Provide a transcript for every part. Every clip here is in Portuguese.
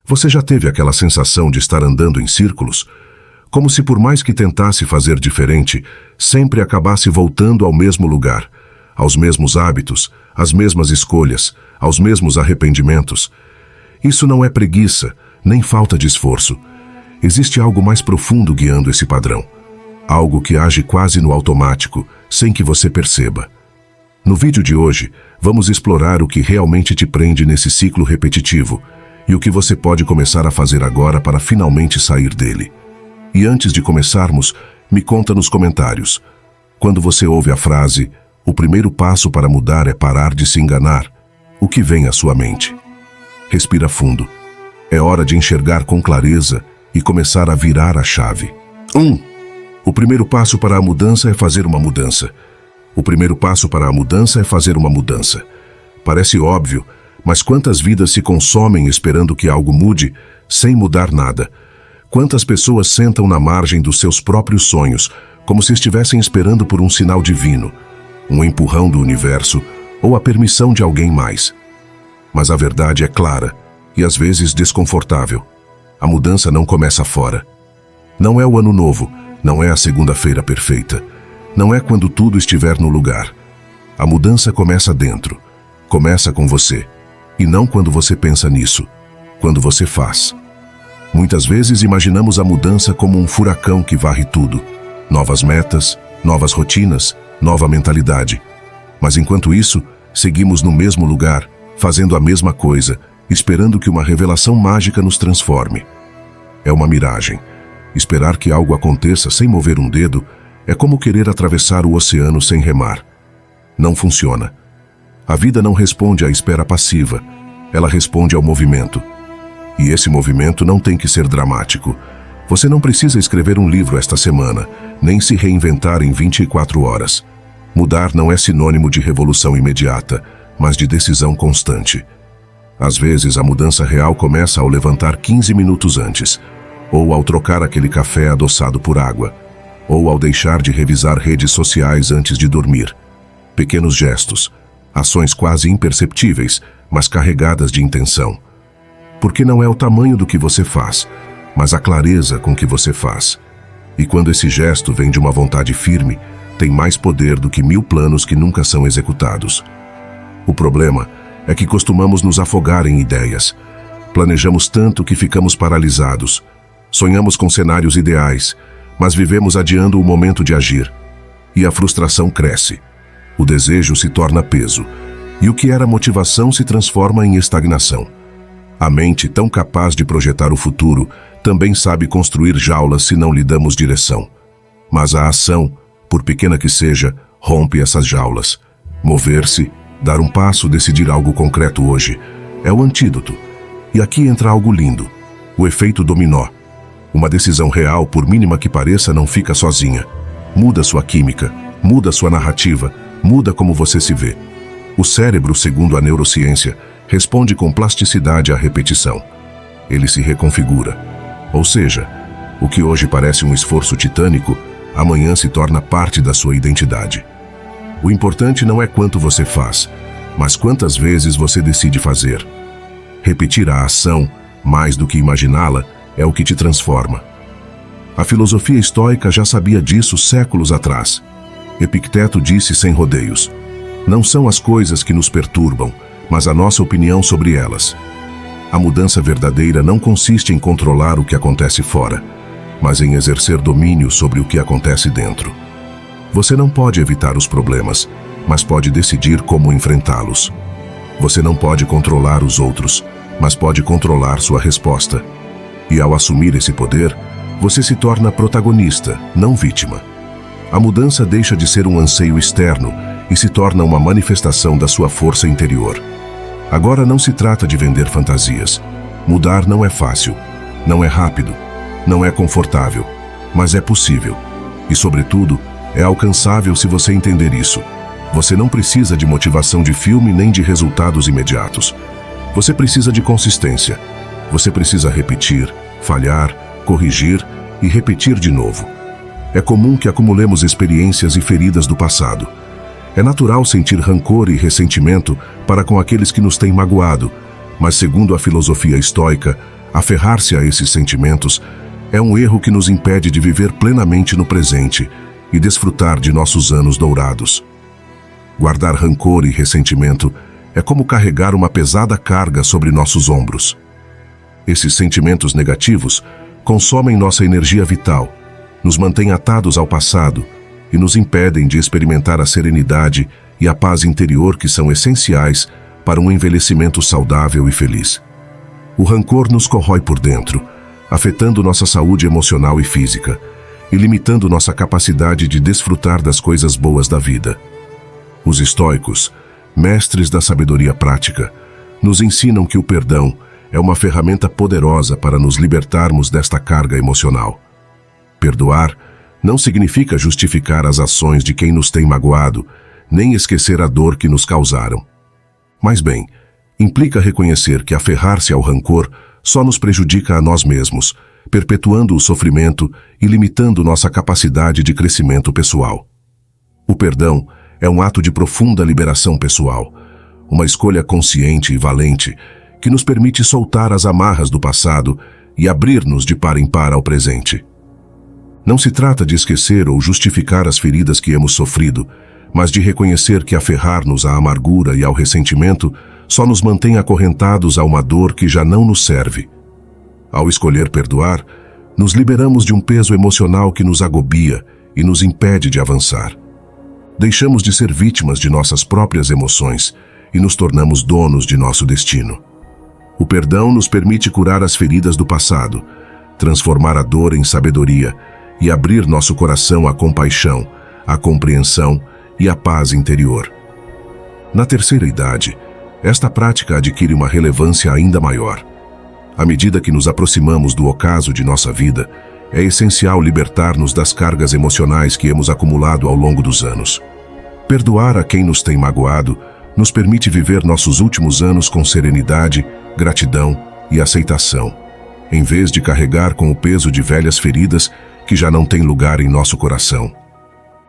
Você já teve aquela sensação de estar andando em círculos? Como se por mais que tentasse fazer diferente, sempre acabasse voltando ao mesmo lugar, aos mesmos hábitos, às mesmas escolhas, aos mesmos arrependimentos. Isso não é preguiça, nem falta de esforço. Existe algo mais profundo guiando esse padrão. Algo que age quase no automático, sem que você perceba. No vídeo de hoje, vamos explorar o que realmente te prende nesse ciclo repetitivo e o que você pode começar a fazer agora para finalmente sair dele. E antes de começarmos, me conta nos comentários. Quando você ouve a frase, o primeiro passo para mudar é parar de se enganar, o que vem à sua mente? Respira fundo. É hora de enxergar com clareza e começar a virar a chave. 1. O primeiro passo para a mudança é fazer uma mudança. O primeiro passo para a mudança é fazer uma mudança. Parece óbvio, mas quantas vidas se consomem esperando que algo mude, sem mudar nada? Quantas pessoas sentam na margem dos seus próprios sonhos, como se estivessem esperando por um sinal divino, um empurrão do universo ou a permissão de alguém mais? Mas a verdade é clara e às vezes desconfortável. A mudança não começa fora. Não é o ano novo, não é a segunda-feira perfeita. Não é quando tudo estiver no lugar. A mudança começa dentro. Começa com você. E não quando você pensa nisso. Quando você faz. Muitas vezes imaginamos a mudança como um furacão que varre tudo. Novas metas, novas rotinas, nova mentalidade. Mas enquanto isso, seguimos no mesmo lugar, fazendo a mesma coisa, esperando que uma revelação mágica nos transforme. É uma miragem. Esperar que algo aconteça sem mover um dedo é como querer atravessar o oceano sem remar. Não funciona. A vida não responde à espera passiva, ela responde ao movimento. E esse movimento não tem que ser dramático. Você não precisa escrever um livro esta semana, nem se reinventar em 24 horas. Mudar não é sinônimo de revolução imediata, mas de decisão constante. Às vezes, a mudança real começa ao levantar 15 minutos antes, ou ao trocar aquele café adoçado por água, ou ao deixar de revisar redes sociais antes de dormir. Pequenos gestos, ações quase imperceptíveis, mas carregadas de intenção. Porque não é o tamanho do que você faz, mas a clareza com que você faz. E quando esse gesto vem de uma vontade firme, tem mais poder do que 1000 planos que nunca são executados. O problema é que costumamos nos afogar em ideias. Planejamos tanto que ficamos paralisados. Sonhamos com cenários ideais, mas vivemos adiando o momento de agir. E a frustração cresce. O desejo se torna peso. E o que era motivação se transforma em estagnação. A mente, tão capaz de projetar o futuro, também sabe construir jaulas se não lhe damos direção. Mas a ação, por pequena que seja, rompe essas jaulas. Mover-se, dar um passo, decidir algo concreto hoje, é o antídoto. E aqui entra algo lindo, o efeito dominó. Uma decisão real, por mínima que pareça, não fica sozinha. Muda sua química, muda sua narrativa, muda como você se vê. O cérebro, segundo a neurociência, responde com plasticidade à repetição. Ele se reconfigura. Ou seja, o que hoje parece um esforço titânico, amanhã se torna parte da sua identidade. O importante não é quanto você faz, mas quantas vezes você decide fazer. Repetir a ação, mais do que imaginá-la, é o que te transforma. A filosofia estoica já sabia disso séculos atrás. Epicteto disse sem rodeios: não são as coisas que nos perturbam, mas a nossa opinião sobre elas. A mudança verdadeira não consiste em controlar o que acontece fora, mas em exercer domínio sobre o que acontece dentro. Você não pode evitar os problemas, mas pode decidir como enfrentá-los. Você não pode controlar os outros, mas pode controlar sua resposta. E ao assumir esse poder, você se torna protagonista, não vítima. A mudança deixa de ser um anseio externo e se torna uma manifestação da sua força interior. Agora não se trata de vender fantasias. Mudar não é fácil, não é rápido, não é confortável, mas é possível. E, sobretudo, é alcançável se você entender isso. Você não precisa de motivação de filme nem de resultados imediatos. Você precisa de consistência. Você precisa repetir, falhar, corrigir e repetir de novo. É comum que acumulemos experiências e feridas do passado. É natural sentir rancor e ressentimento para com aqueles que nos têm magoado, mas segundo a filosofia estoica, Aferrar-se a esses sentimentos é um erro que nos impede de viver plenamente no presente e desfrutar de nossos anos dourados. Guardar rancor e ressentimento é como carregar uma pesada carga sobre nossos ombros. Esses sentimentos negativos consomem nossa energia vital, nos mantêm atados ao passado e nos impedem de experimentar a serenidade e a paz interior que são essenciais para um envelhecimento saudável e feliz. O rancor nos corrói por dentro, afetando nossa saúde emocional e física, e limitando nossa capacidade de desfrutar das coisas boas da vida. Os estoicos, mestres da sabedoria prática, nos ensinam que o perdão é uma ferramenta poderosa para nos libertarmos desta carga emocional. Perdoar não significa justificar as ações de quem nos tem magoado, nem esquecer a dor que nos causaram. Mas bem, implica reconhecer que aferrar-se ao rancor só nos prejudica a nós mesmos, perpetuando o sofrimento e limitando nossa capacidade de crescimento pessoal. O perdão é um ato de profunda liberação pessoal, uma escolha consciente e valente que nos permite soltar as amarras do passado e abrir-nos de par em par ao presente. Não se trata de esquecer ou justificar as feridas que hemos sofrido, mas de reconhecer que aferrar-nos à amargura e ao ressentimento só nos mantém acorrentados a uma dor que já não nos serve. Ao escolher perdoar, nos liberamos de um peso emocional que nos agobia e nos impede de avançar. Deixamos de ser vítimas de nossas próprias emoções e nos tornamos donos de nosso destino. O perdão nos permite curar as feridas do passado, transformar a dor em sabedoria e abrir nosso coração à compaixão, à compreensão e à paz interior. Na terceira idade, esta prática adquire uma relevância ainda maior. À medida que nos aproximamos do ocaso de nossa vida, é essencial libertar-nos das cargas emocionais que hemos acumulado ao longo dos anos. Perdoar a quem nos tem magoado nos permite viver nossos últimos anos com serenidade, gratidão e aceitação, em vez de carregar com o peso de velhas feridas que já não têm lugar em nosso coração.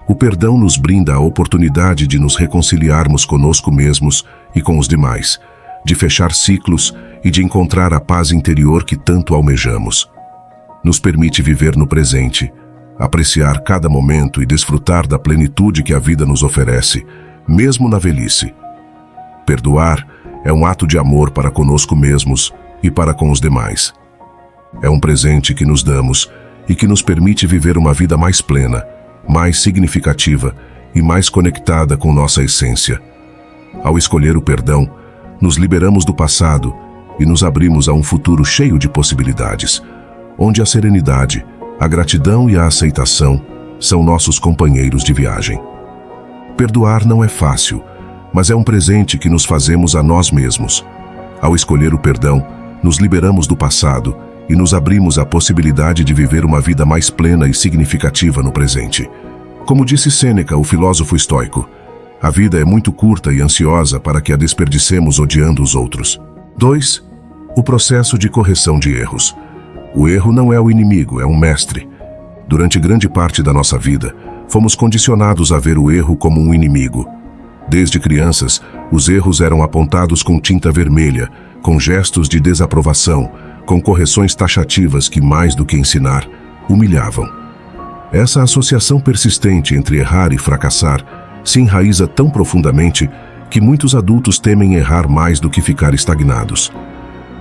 O perdão nos brinda a oportunidade de nos reconciliarmos conosco mesmos e com os demais, de fechar ciclos e de encontrar a paz interior que tanto almejamos. Nos permite viver no presente, apreciar cada momento e desfrutar da plenitude que a vida nos oferece, mesmo na velhice. Perdoar é um ato de amor para conosco mesmos e para com os demais. É um presente que nos damos e que nos permite viver uma vida mais plena, mais significativa e mais conectada com nossa essência. Ao escolher o perdão, nos liberamos do passado e nos abrimos a um futuro cheio de possibilidades, onde a serenidade, a gratidão e a aceitação são nossos companheiros de viagem. Perdoar não é fácil, mas é um presente que nos fazemos a nós mesmos. Ao escolher o perdão, nos liberamos do passado e nos abrimos à possibilidade de viver uma vida mais plena e significativa no presente. Como disse Sêneca, o filósofo estoico, a vida é muito curta e ansiosa para que a desperdicemos odiando os outros. 2. O processo de correção de erros. O erro não é o inimigo, é um mestre. Durante grande parte da nossa vida, fomos condicionados a ver o erro como um inimigo. Desde crianças, os erros eram apontados com tinta vermelha, com gestos de desaprovação, com correções taxativas que, mais do que ensinar, humilhavam. Essa associação persistente entre errar e fracassar se enraiza tão profundamente que muitos adultos temem errar mais do que ficar estagnados.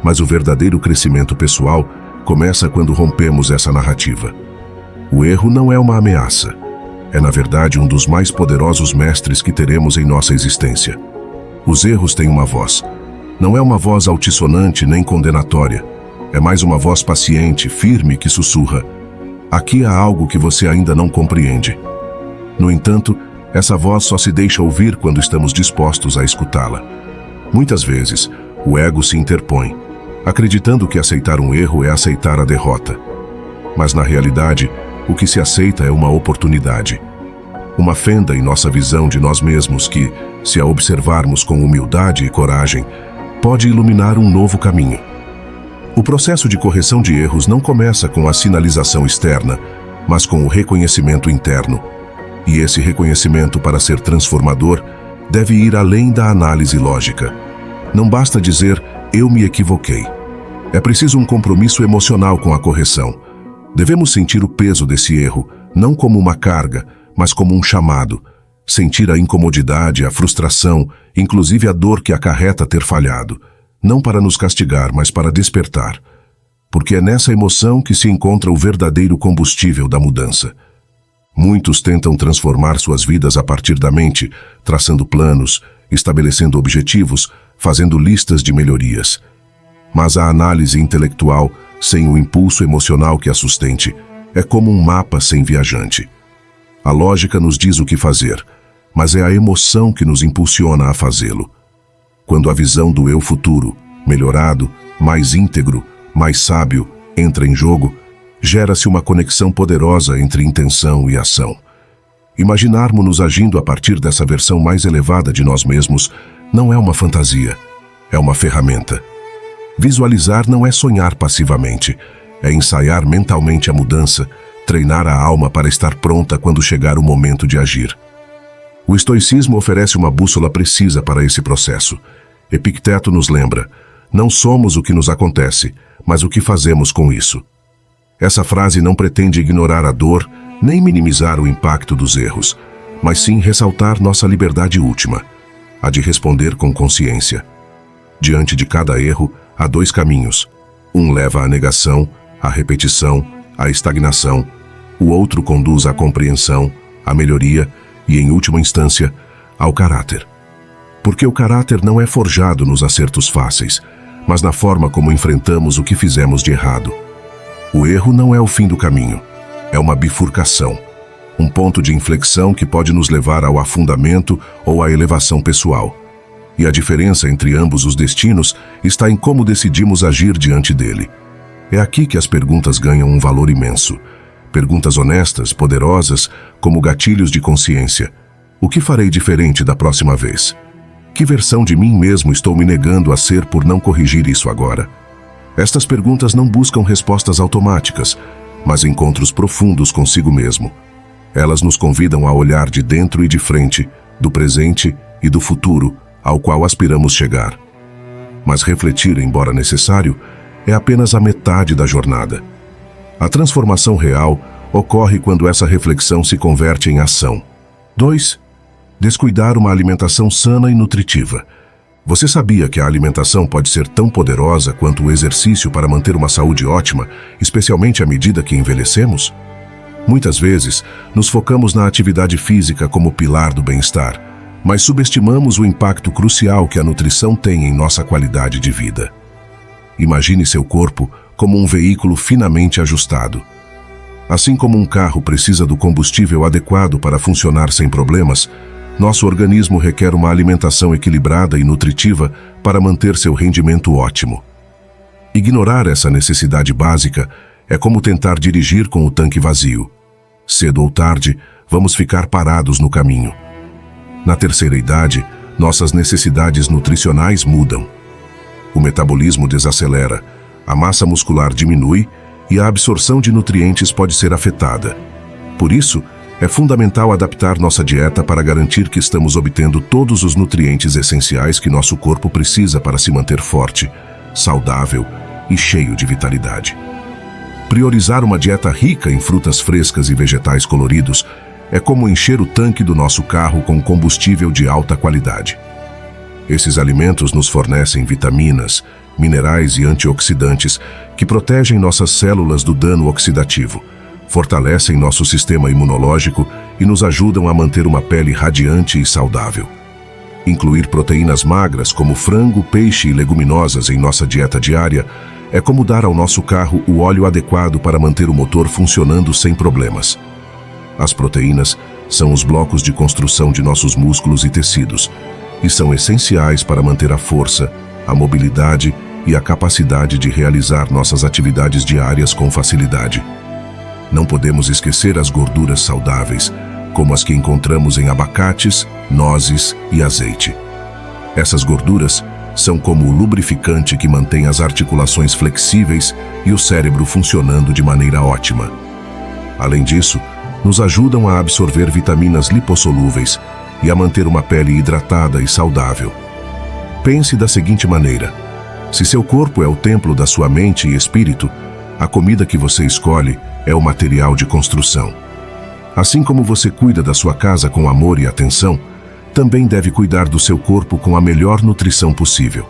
Mas o verdadeiro crescimento pessoal começa quando rompemos essa narrativa. O erro não é uma ameaça. É, na verdade, um dos mais poderosos mestres que teremos em nossa existência. Os erros têm uma voz. Não é uma voz altissonante nem condenatória. É mais uma voz paciente, firme, que sussurra: aqui há algo que você ainda não compreende. No entanto, essa voz só se deixa ouvir quando estamos dispostos a escutá-la. Muitas vezes, o ego se interpõe, acreditando que aceitar um erro é aceitar a derrota. Mas, na realidade, o que se aceita é uma oportunidade. Uma fenda em nossa visão de nós mesmos que, se a observarmos com humildade e coragem, pode iluminar um novo caminho. O processo de correção de erros não começa com a sinalização externa, mas com o reconhecimento interno. E esse reconhecimento, para ser transformador, deve ir além da análise lógica. Não basta dizer, eu me equivoquei. É preciso um compromisso emocional com a correção. Devemos sentir o peso desse erro, não como uma carga, mas como um chamado. Sentir a incomodidade, a frustração, inclusive a dor que acarreta ter falhado. Não para nos castigar, mas para despertar. Porque é nessa emoção que se encontra o verdadeiro combustível da mudança. Muitos tentam transformar suas vidas a partir da mente, traçando planos, estabelecendo objetivos, fazendo listas de melhorias. Mas a análise intelectual, sem o impulso emocional que a sustente, é como um mapa sem viajante. A lógica nos diz o que fazer, mas é a emoção que nos impulsiona a fazê-lo. Quando a visão do eu futuro, melhorado, mais íntegro, mais sábio, entra em jogo, gera-se uma conexão poderosa entre intenção e ação. Imaginarmos-nos agindo a partir dessa versão mais elevada de nós mesmos não é uma fantasia, é uma ferramenta. Visualizar não é sonhar passivamente, é ensaiar mentalmente a mudança, treinar a alma para estar pronta quando chegar o momento de agir. O estoicismo oferece uma bússola precisa para esse processo. Epicteto nos lembra: não somos o que nos acontece, mas o que fazemos com isso. Essa frase não pretende ignorar a dor, nem minimizar o impacto dos erros, mas sim ressaltar nossa liberdade última, a de responder com consciência. Diante de cada erro, há dois caminhos. Um leva à negação, à repetição, à estagnação. O outro conduz à compreensão, à melhoria e, em última instância, ao caráter. Porque o caráter não é forjado nos acertos fáceis, mas na forma como enfrentamos o que fizemos de errado. O erro não é o fim do caminho, é uma bifurcação, um ponto de inflexão que pode nos levar ao afundamento ou à elevação pessoal. E a diferença entre ambos os destinos está em como decidimos agir diante dele. É aqui que as perguntas ganham um valor imenso. Perguntas honestas, poderosas, como gatilhos de consciência. O que farei diferente da próxima vez? Que versão de mim mesmo estou me negando a ser por não corrigir isso agora? Estas perguntas não buscam respostas automáticas, mas encontros profundos consigo mesmo. Elas nos convidam a olhar de dentro e de frente, do presente e do futuro, ao qual aspiramos chegar. Mas refletir, embora necessário, é apenas a metade da jornada. A transformação real ocorre quando essa reflexão se converte em ação. 2. Descuidar uma alimentação sana e nutritiva. Você sabia que a alimentação pode ser tão poderosa quanto o exercício para manter uma saúde ótima, especialmente à medida que envelhecemos? Muitas vezes, nos focamos na atividade física como pilar do bem-estar, mas subestimamos o impacto crucial que a nutrição tem em nossa qualidade de vida. Imagine seu corpo como um veículo finamente ajustado. Assim como um carro precisa do combustível adequado para funcionar sem problemas, nosso organismo requer uma alimentação equilibrada e nutritiva para manter seu rendimento ótimo. Ignorar essa necessidade básica é como tentar dirigir com o tanque vazio. Cedo ou tarde, vamos ficar parados no caminho. Na terceira idade, nossas necessidades nutricionais mudam. O metabolismo desacelera, a massa muscular diminui e a absorção de nutrientes pode ser afetada. Por isso, é fundamental adaptar nossa dieta para garantir que estamos obtendo todos os nutrientes essenciais que nosso corpo precisa para se manter forte, saudável e cheio de vitalidade. Priorizar uma dieta rica em frutas frescas e vegetais coloridos é como encher o tanque do nosso carro com combustível de alta qualidade. Esses alimentos nos fornecem vitaminas, minerais e antioxidantes que protegem nossas células do dano oxidativo, fortalecem nosso sistema imunológico e nos ajudam a manter uma pele radiante e saudável. Incluir proteínas magras como frango, peixe e leguminosas em nossa dieta diária é como dar ao nosso carro o óleo adequado para manter o motor funcionando sem problemas. As proteínas são os blocos de construção de nossos músculos e tecidos e são essenciais para manter a força, a mobilidade e a capacidade de realizar nossas atividades diárias com facilidade. Não podemos esquecer as gorduras saudáveis, como as que encontramos em abacates, nozes e azeite. Essas gorduras são como o lubrificante que mantém as articulações flexíveis e o cérebro funcionando de maneira ótima. Além disso, nos ajudam a absorver vitaminas lipossolúveis e a manter uma pele hidratada e saudável. Pense da seguinte maneira: Se seu corpo é o templo da sua mente e espírito, a comida que você escolhe é o material de construção. Assim como você cuida da sua casa com amor e atenção, também deve cuidar do seu corpo com a melhor nutrição possível.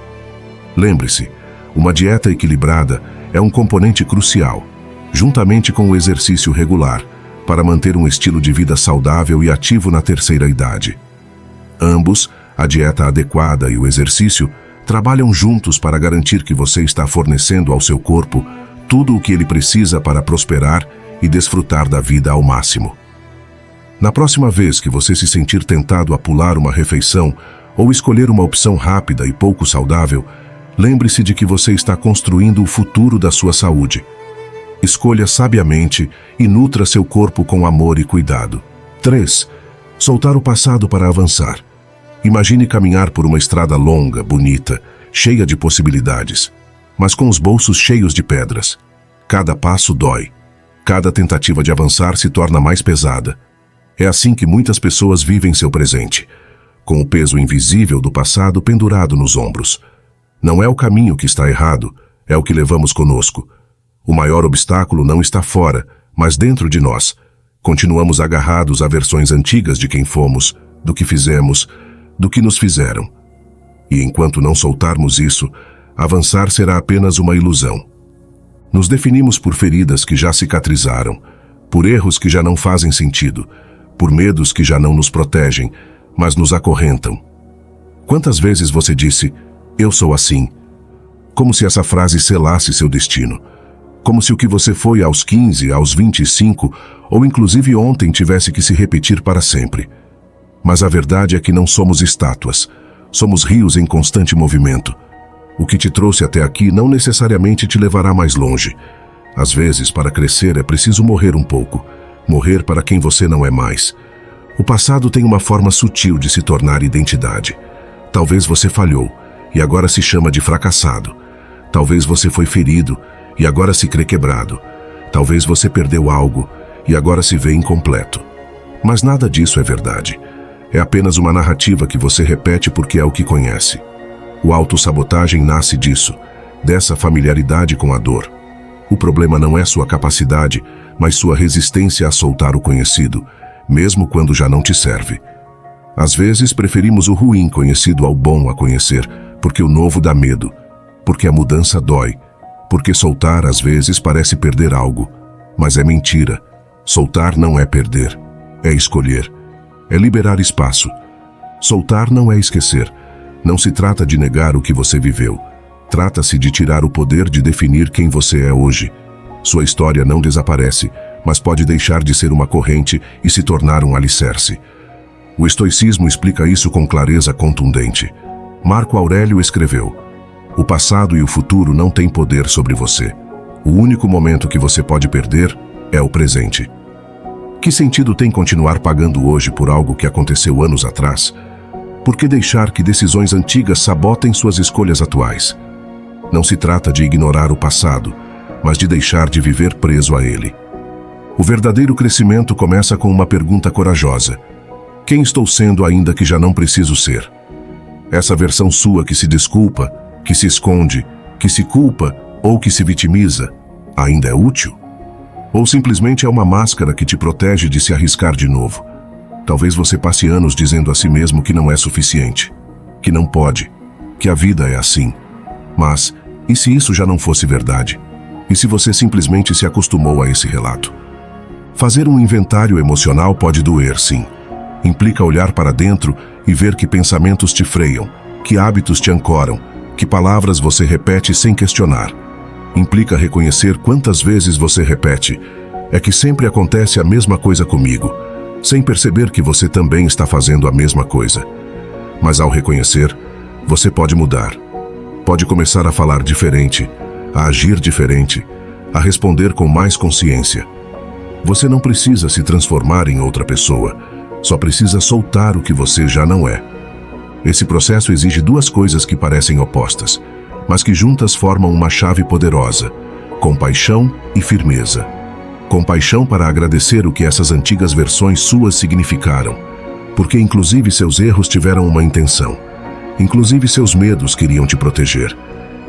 Lembre-se, uma dieta equilibrada é um componente crucial, juntamente com o exercício regular, para manter um estilo de vida saudável e ativo na terceira idade. Ambos, a dieta adequada e o exercício, trabalham juntos para garantir que você está fornecendo ao seu corpo tudo o que ele precisa para prosperar e desfrutar da vida ao máximo. Na próxima vez que você se sentir tentado a pular uma refeição ou escolher uma opção rápida e pouco saudável, lembre-se de que você está construindo o futuro da sua saúde. Escolha sabiamente e nutra seu corpo com amor e cuidado. 3. Soltar o passado para avançar. Imagine caminhar por uma estrada longa, bonita, cheia de possibilidades, mas com os bolsos cheios de pedras. Cada passo dói. Cada tentativa de avançar se torna mais pesada. É assim que muitas pessoas vivem seu presente, com o peso invisível do passado pendurado nos ombros. Não é o caminho que está errado, é o que levamos conosco. O maior obstáculo não está fora, mas dentro de nós. Continuamos agarrados a versões antigas de quem fomos, do que fizemos, do que nos fizeram. E enquanto não soltarmos isso, avançar será apenas uma ilusão. Nos definimos por feridas que já cicatrizaram, por erros que já não fazem sentido, por medos que já não nos protegem, mas nos acorrentam. Quantas vezes você disse, "Eu sou assim", como se essa frase selasse seu destino, como se o que você foi aos 15, aos 25, ou inclusive ontem tivesse que se repetir para sempre. Mas a verdade é que não somos estátuas, somos rios em constante movimento. O que te trouxe até aqui não necessariamente te levará mais longe. Às vezes, para crescer é preciso morrer um pouco, morrer para quem você não é mais. O passado tem uma forma sutil de se tornar identidade. Talvez você falhou, e agora se chama de fracassado. Talvez você foi ferido, e agora se crê quebrado. Talvez você perdeu algo, e agora se vê incompleto. Mas nada disso é verdade. É apenas uma narrativa que você repete porque é o que conhece. O autossabotagem nasce disso, dessa familiaridade com a dor. O problema não é sua capacidade, mas sua resistência a soltar o conhecido, mesmo quando já não te serve. Às vezes preferimos o ruim conhecido ao bom a conhecer, porque o novo dá medo, porque a mudança dói, porque soltar às vezes parece perder algo. Mas é mentira. Soltar não é perder, é escolher, é liberar espaço. Soltar não é esquecer. Não se trata de negar o que você viveu. Trata-se de tirar o poder de definir quem você é hoje. Sua história não desaparece, mas pode deixar de ser uma corrente e se tornar um alicerce. O estoicismo explica isso com clareza contundente. Marco Aurélio escreveu: "O passado e o futuro não têm poder sobre você. O único momento que você pode perder é o presente." Que sentido tem continuar pagando hoje por algo que aconteceu anos atrás? Por que deixar que decisões antigas sabotem suas escolhas atuais? Não se trata de ignorar o passado, mas de deixar de viver preso a ele. O verdadeiro crescimento começa com uma pergunta corajosa: quem estou sendo ainda que já não preciso ser? Essa versão sua que se desculpa, que se esconde, que se culpa ou que se vitimiza, ainda é útil? Ou simplesmente é uma máscara que te protege de se arriscar de novo? Talvez você passe anos dizendo a si mesmo que não é suficiente, que não pode, que a vida é assim. Mas, e se isso já não fosse verdade? E se você simplesmente se acostumou a esse relato? Fazer um inventário emocional pode doer, sim. Implica olhar para dentro e ver que pensamentos te freiam, que hábitos te ancoram, que palavras você repete sem questionar. Implica reconhecer quantas vezes você repete: "É que sempre acontece a mesma coisa comigo", sem perceber que você também está fazendo a mesma coisa. Mas ao reconhecer, você pode mudar. Pode começar a falar diferente, a agir diferente, a responder com mais consciência. Você não precisa se transformar em outra pessoa, só precisa soltar o que você já não é. Esse processo exige duas coisas que parecem opostas, mas que juntas formam uma chave poderosa: compaixão e firmeza. Compaixão para agradecer o que essas antigas versões suas significaram, porque inclusive seus erros tiveram uma intenção. Inclusive seus medos queriam te proteger.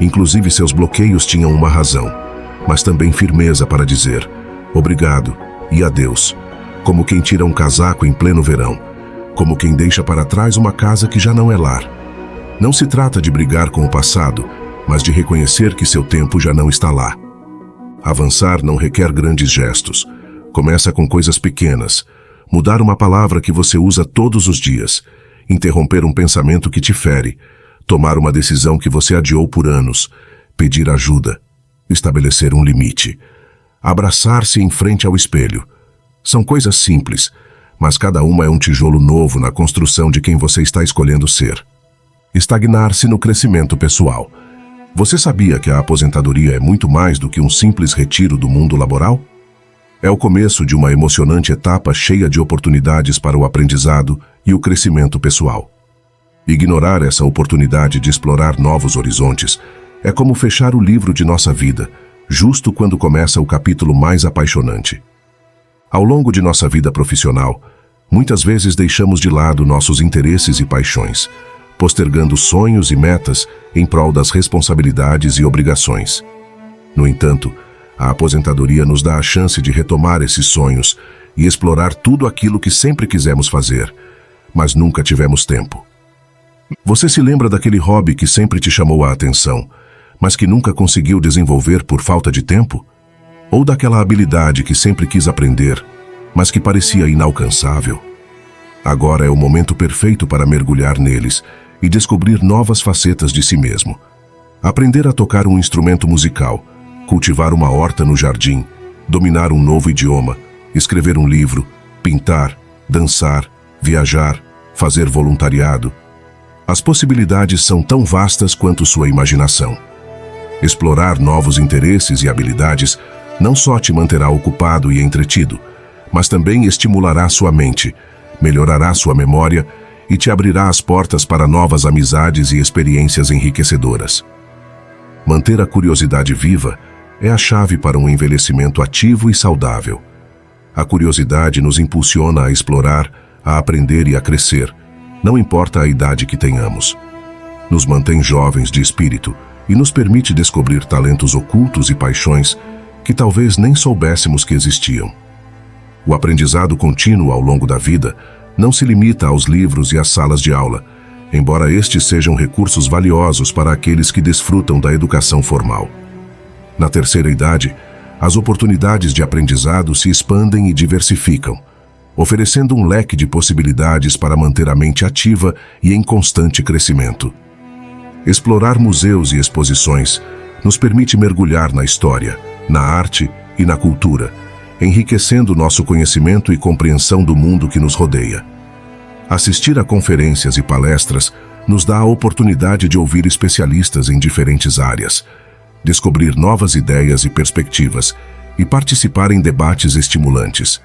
Inclusive seus bloqueios tinham uma razão, mas também firmeza para dizer obrigado e adeus, como quem tira um casaco em pleno verão, como quem deixa para trás uma casa que já não é lar. Não se trata de brigar com o passado, mas de reconhecer que seu tempo já não está lá. Avançar não requer grandes gestos. Começa com coisas pequenas. Mudar uma palavra que você usa todos os dias. Interromper um pensamento que te fere. Tomar uma decisão que você adiou por anos. Pedir ajuda. Estabelecer um limite. Abraçar-se em frente ao espelho. São coisas simples, mas cada uma é um tijolo novo na construção de quem você está escolhendo ser. Estagnar-se no crescimento pessoal. Você sabia que a aposentadoria é muito mais do que um simples retiro do mundo laboral? É o começo de uma emocionante etapa cheia de oportunidades para o aprendizado e o crescimento pessoal. Ignorar essa oportunidade de explorar novos horizontes é como fechar o livro de nossa vida, justo quando começa o capítulo mais apaixonante. Ao longo de nossa vida profissional, muitas vezes deixamos de lado nossos interesses e paixões, postergando sonhos e metas em prol das responsabilidades e obrigações. No entanto, a aposentadoria nos dá a chance de retomar esses sonhos e explorar tudo aquilo que sempre quisemos fazer, mas nunca tivemos tempo. Você se lembra daquele hobby que sempre te chamou a atenção, mas que nunca conseguiu desenvolver por falta de tempo? Ou daquela habilidade que sempre quis aprender, mas que parecia inalcançável? Agora é o momento perfeito para mergulhar neles e descobrir novas facetas de si mesmo. Aprender a tocar um instrumento musical, cultivar uma horta no jardim, dominar um novo idioma, escrever um livro, pintar, dançar, viajar, fazer voluntariado. As possibilidades são tão vastas quanto sua imaginação. Explorar novos interesses e habilidades não só te manterá ocupado e entretido, mas também estimulará sua mente, melhorará sua memória e te abrirá as portas para novas amizades e experiências enriquecedoras. Manter a curiosidade viva é a chave para um envelhecimento ativo e saudável. A curiosidade nos impulsiona a explorar, a aprender e a crescer, não importa a idade que tenhamos. Nos mantém jovens de espírito e nos permite descobrir talentos ocultos e paixões que talvez nem soubéssemos que existiam. O aprendizado contínuo ao longo da vida não se limita aos livros e às salas de aula, embora estes sejam recursos valiosos para aqueles que desfrutam da educação formal. Na terceira idade, as oportunidades de aprendizado se expandem e diversificam, oferecendo um leque de possibilidades para manter a mente ativa e em constante crescimento. Explorar museus e exposições nos permite mergulhar na história, na arte e na cultura, enriquecendo nosso conhecimento e compreensão do mundo que nos rodeia. Assistir a conferências e palestras nos dá a oportunidade de ouvir especialistas em diferentes áreas, descobrir novas ideias e perspectivas e participar em debates estimulantes.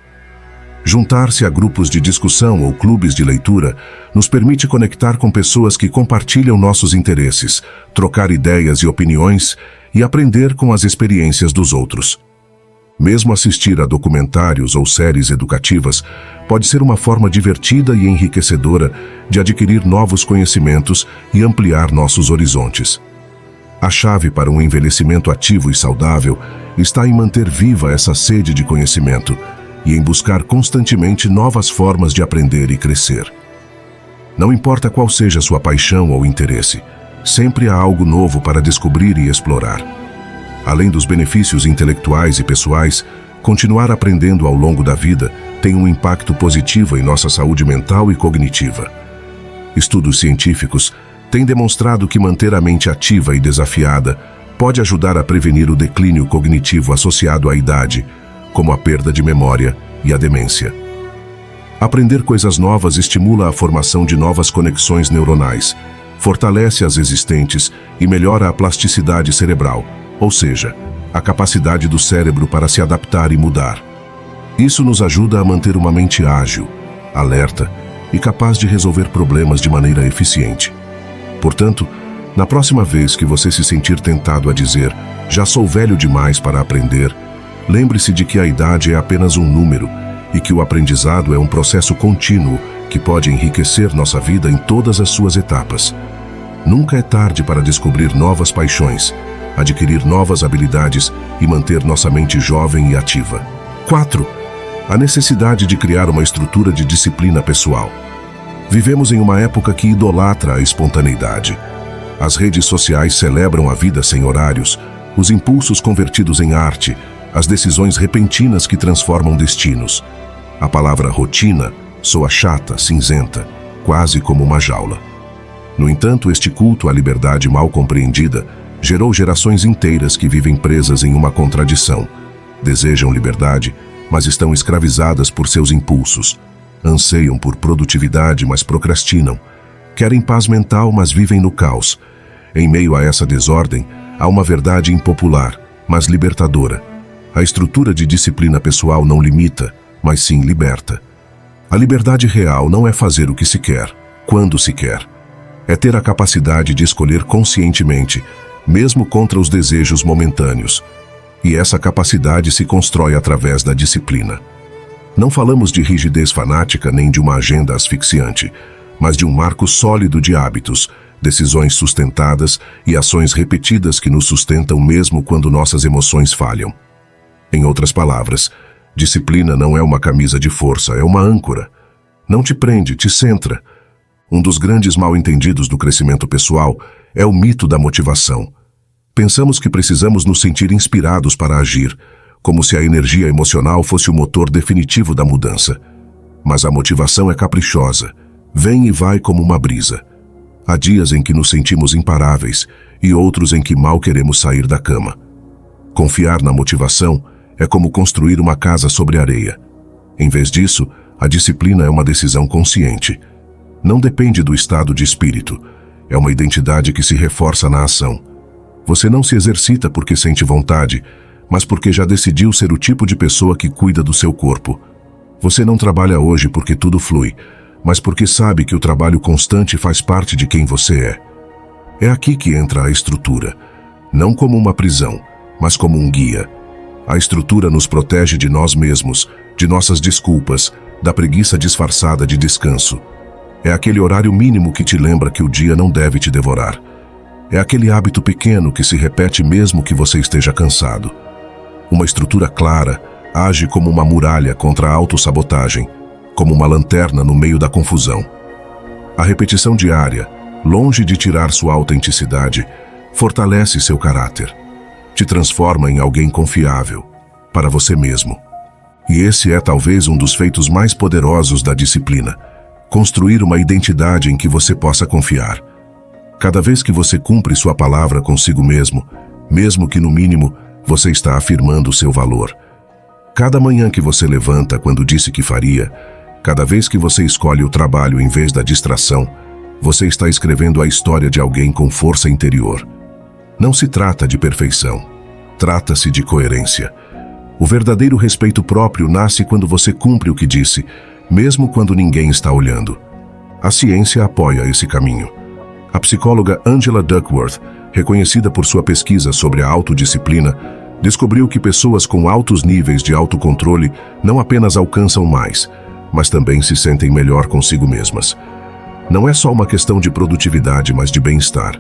Juntar-se a grupos de discussão ou clubes de leitura nos permite conectar com pessoas que compartilham nossos interesses, trocar ideias e opiniões e aprender com as experiências dos outros. Mesmo assistir a documentários ou séries educativas pode ser uma forma divertida e enriquecedora de adquirir novos conhecimentos e ampliar nossos horizontes. A chave para um envelhecimento ativo e saudável está em manter viva essa sede de conhecimento e em buscar constantemente novas formas de aprender e crescer. Não importa qual seja sua paixão ou interesse, sempre há algo novo para descobrir e explorar. Além dos benefícios intelectuais e pessoais, continuar aprendendo ao longo da vida tem um impacto positivo em nossa saúde mental e cognitiva. Estudos científicos têm demonstrado que manter a mente ativa e desafiada pode ajudar a prevenir o declínio cognitivo associado à idade, como a perda de memória e a demência. Aprender coisas novas estimula a formação de novas conexões neuronais, fortalece as existentes e melhora a plasticidade cerebral, ou seja, a capacidade do cérebro para se adaptar e mudar. Isso nos ajuda a manter uma mente ágil, alerta e capaz de resolver problemas de maneira eficiente. Portanto, na próxima vez que você se sentir tentado a dizer "já sou velho demais para aprender", lembre-se de que a idade é apenas um número e que o aprendizado é um processo contínuo que pode enriquecer nossa vida em todas as suas etapas. Nunca é tarde para descobrir novas paixões, adquirir novas habilidades e manter nossa mente jovem e ativa. 4. A necessidade de criar uma estrutura de disciplina pessoal. Vivemos em uma época que idolatra a espontaneidade. As redes sociais celebram a vida sem horários, os impulsos convertidos em arte, as decisões repentinas que transformam destinos. A palavra rotina soa chata, cinzenta, quase como uma jaula. No entanto, este culto à liberdade mal compreendida gerou gerações inteiras que vivem presas em uma contradição. Desejam liberdade, mas estão escravizadas por seus impulsos. Anseiam por produtividade, mas procrastinam. Querem paz mental, mas vivem no caos. Em meio a essa desordem, há uma verdade impopular, mas libertadora. A estrutura de disciplina pessoal não limita, mas sim liberta. A liberdade real não é fazer o que se quer, quando se quer. É ter a capacidade de escolher conscientemente, mesmo contra os desejos momentâneos. E essa capacidade se constrói através da disciplina. Não falamos de rigidez fanática nem de uma agenda asfixiante, mas de um marco sólido de hábitos, decisões sustentadas e ações repetidas que nos sustentam mesmo quando nossas emoções falham. Em outras palavras, disciplina não é uma camisa de força, é uma âncora. Não te prende, te centra. Um dos grandes mal-entendidos do crescimento pessoal é o mito da motivação. Pensamos que precisamos nos sentir inspirados para agir, como se a energia emocional fosse o motor definitivo da mudança. Mas a motivação é caprichosa, vem e vai como uma brisa. Há dias em que nos sentimos imparáveis e outros em que mal queremos sair da cama. Confiar na motivação é como construir uma casa sobre areia. Em vez disso, a disciplina é uma decisão consciente. Não depende do estado de espírito, é uma identidade que se reforça na ação. Você não se exercita porque sente vontade, mas porque já decidiu ser o tipo de pessoa que cuida do seu corpo. Você não trabalha hoje porque tudo flui, mas porque sabe que o trabalho constante faz parte de quem você é. É aqui que entra a estrutura, não como uma prisão, mas como um guia. A estrutura nos protege de nós mesmos, de nossas desculpas, da preguiça disfarçada de descanso. É aquele horário mínimo que te lembra que o dia não deve te devorar. É aquele hábito pequeno que se repete mesmo que você esteja cansado. Uma estrutura clara age como uma muralha contra a autossabotagem, como uma lanterna no meio da confusão. A repetição diária, longe de tirar sua autenticidade, fortalece seu caráter. Te transforma em alguém confiável, para você mesmo. E esse é talvez um dos feitos mais poderosos da disciplina: construir uma identidade em que você possa confiar. Cada vez que você cumpre sua palavra consigo mesmo, mesmo que no mínimo, você está afirmando seu valor. Cada manhã que você levanta quando disse que faria, cada vez que você escolhe o trabalho em vez da distração, você está escrevendo a história de alguém com força interior. Não se trata de perfeição, trata-se de coerência. O verdadeiro respeito próprio nasce quando você cumpre o que disse, mesmo quando ninguém está olhando. A ciência apoia esse caminho. A psicóloga Angela Duckworth, reconhecida por sua pesquisa sobre a autodisciplina, descobriu que pessoas com altos níveis de autocontrole não apenas alcançam mais, mas também se sentem melhor consigo mesmas. Não é só uma questão de produtividade, mas de bem-estar.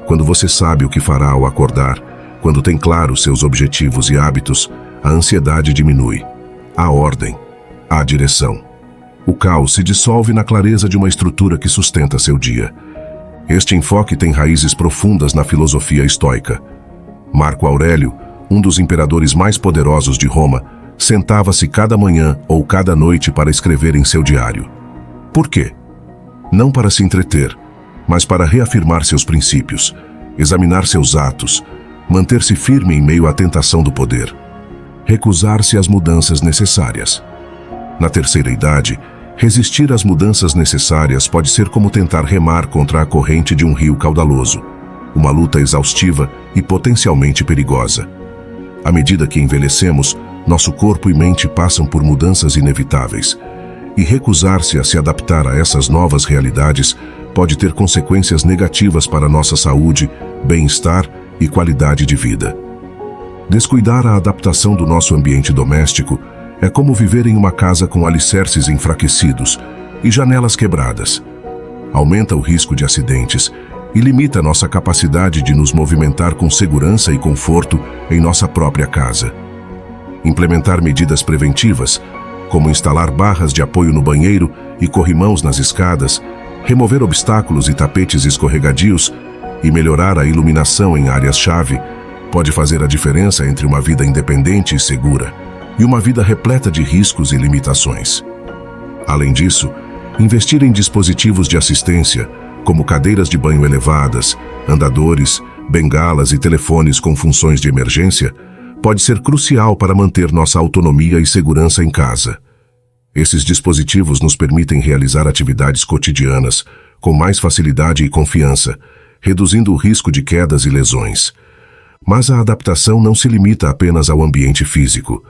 Quando você sabe o que fará ao acordar, quando tem claro seus objetivos e hábitos, a ansiedade diminui. Há ordem, há direção. O caos se dissolve na clareza de uma estrutura que sustenta seu dia. Este enfoque tem raízes profundas na filosofia estoica. Marco Aurélio, um dos imperadores mais poderosos de Roma, sentava-se cada manhã ou cada noite para escrever em seu diário. Por quê? Não para se entreter, mas para reafirmar seus princípios, examinar seus atos, manter-se firme em meio à tentação do poder, recusar-se às mudanças necessárias. Na terceira idade, resistir às mudanças necessárias pode ser como tentar remar contra a corrente de um rio caudaloso, uma luta exaustiva e potencialmente perigosa. À medida que envelhecemos, nosso corpo e mente passam por mudanças inevitáveis, e recusar-se a se adaptar a essas novas realidades pode ter consequências negativas para nossa saúde, bem-estar e qualidade de vida. Descuidar a adaptação do nosso ambiente doméstico é como viver em uma casa com alicerces enfraquecidos e janelas quebradas. Aumenta o risco de acidentes e limita nossa capacidade de nos movimentar com segurança e conforto em nossa própria casa. Implementar medidas preventivas, como instalar barras de apoio no banheiro e corrimãos nas escadas, remover obstáculos e tapetes escorregadios e melhorar a iluminação em áreas-chave, pode fazer a diferença entre uma vida independente e segura e uma vida repleta de riscos e limitações. Além disso, investir em dispositivos de assistência, como cadeiras de banho elevadas, andadores, bengalas e telefones com funções de emergência, pode ser crucial para manter nossa autonomia e segurança em casa. Esses dispositivos nos permitem realizar atividades cotidianas com mais facilidade e confiança, reduzindo o risco de quedas e lesões. Mas a adaptação não se limita apenas ao ambiente físico.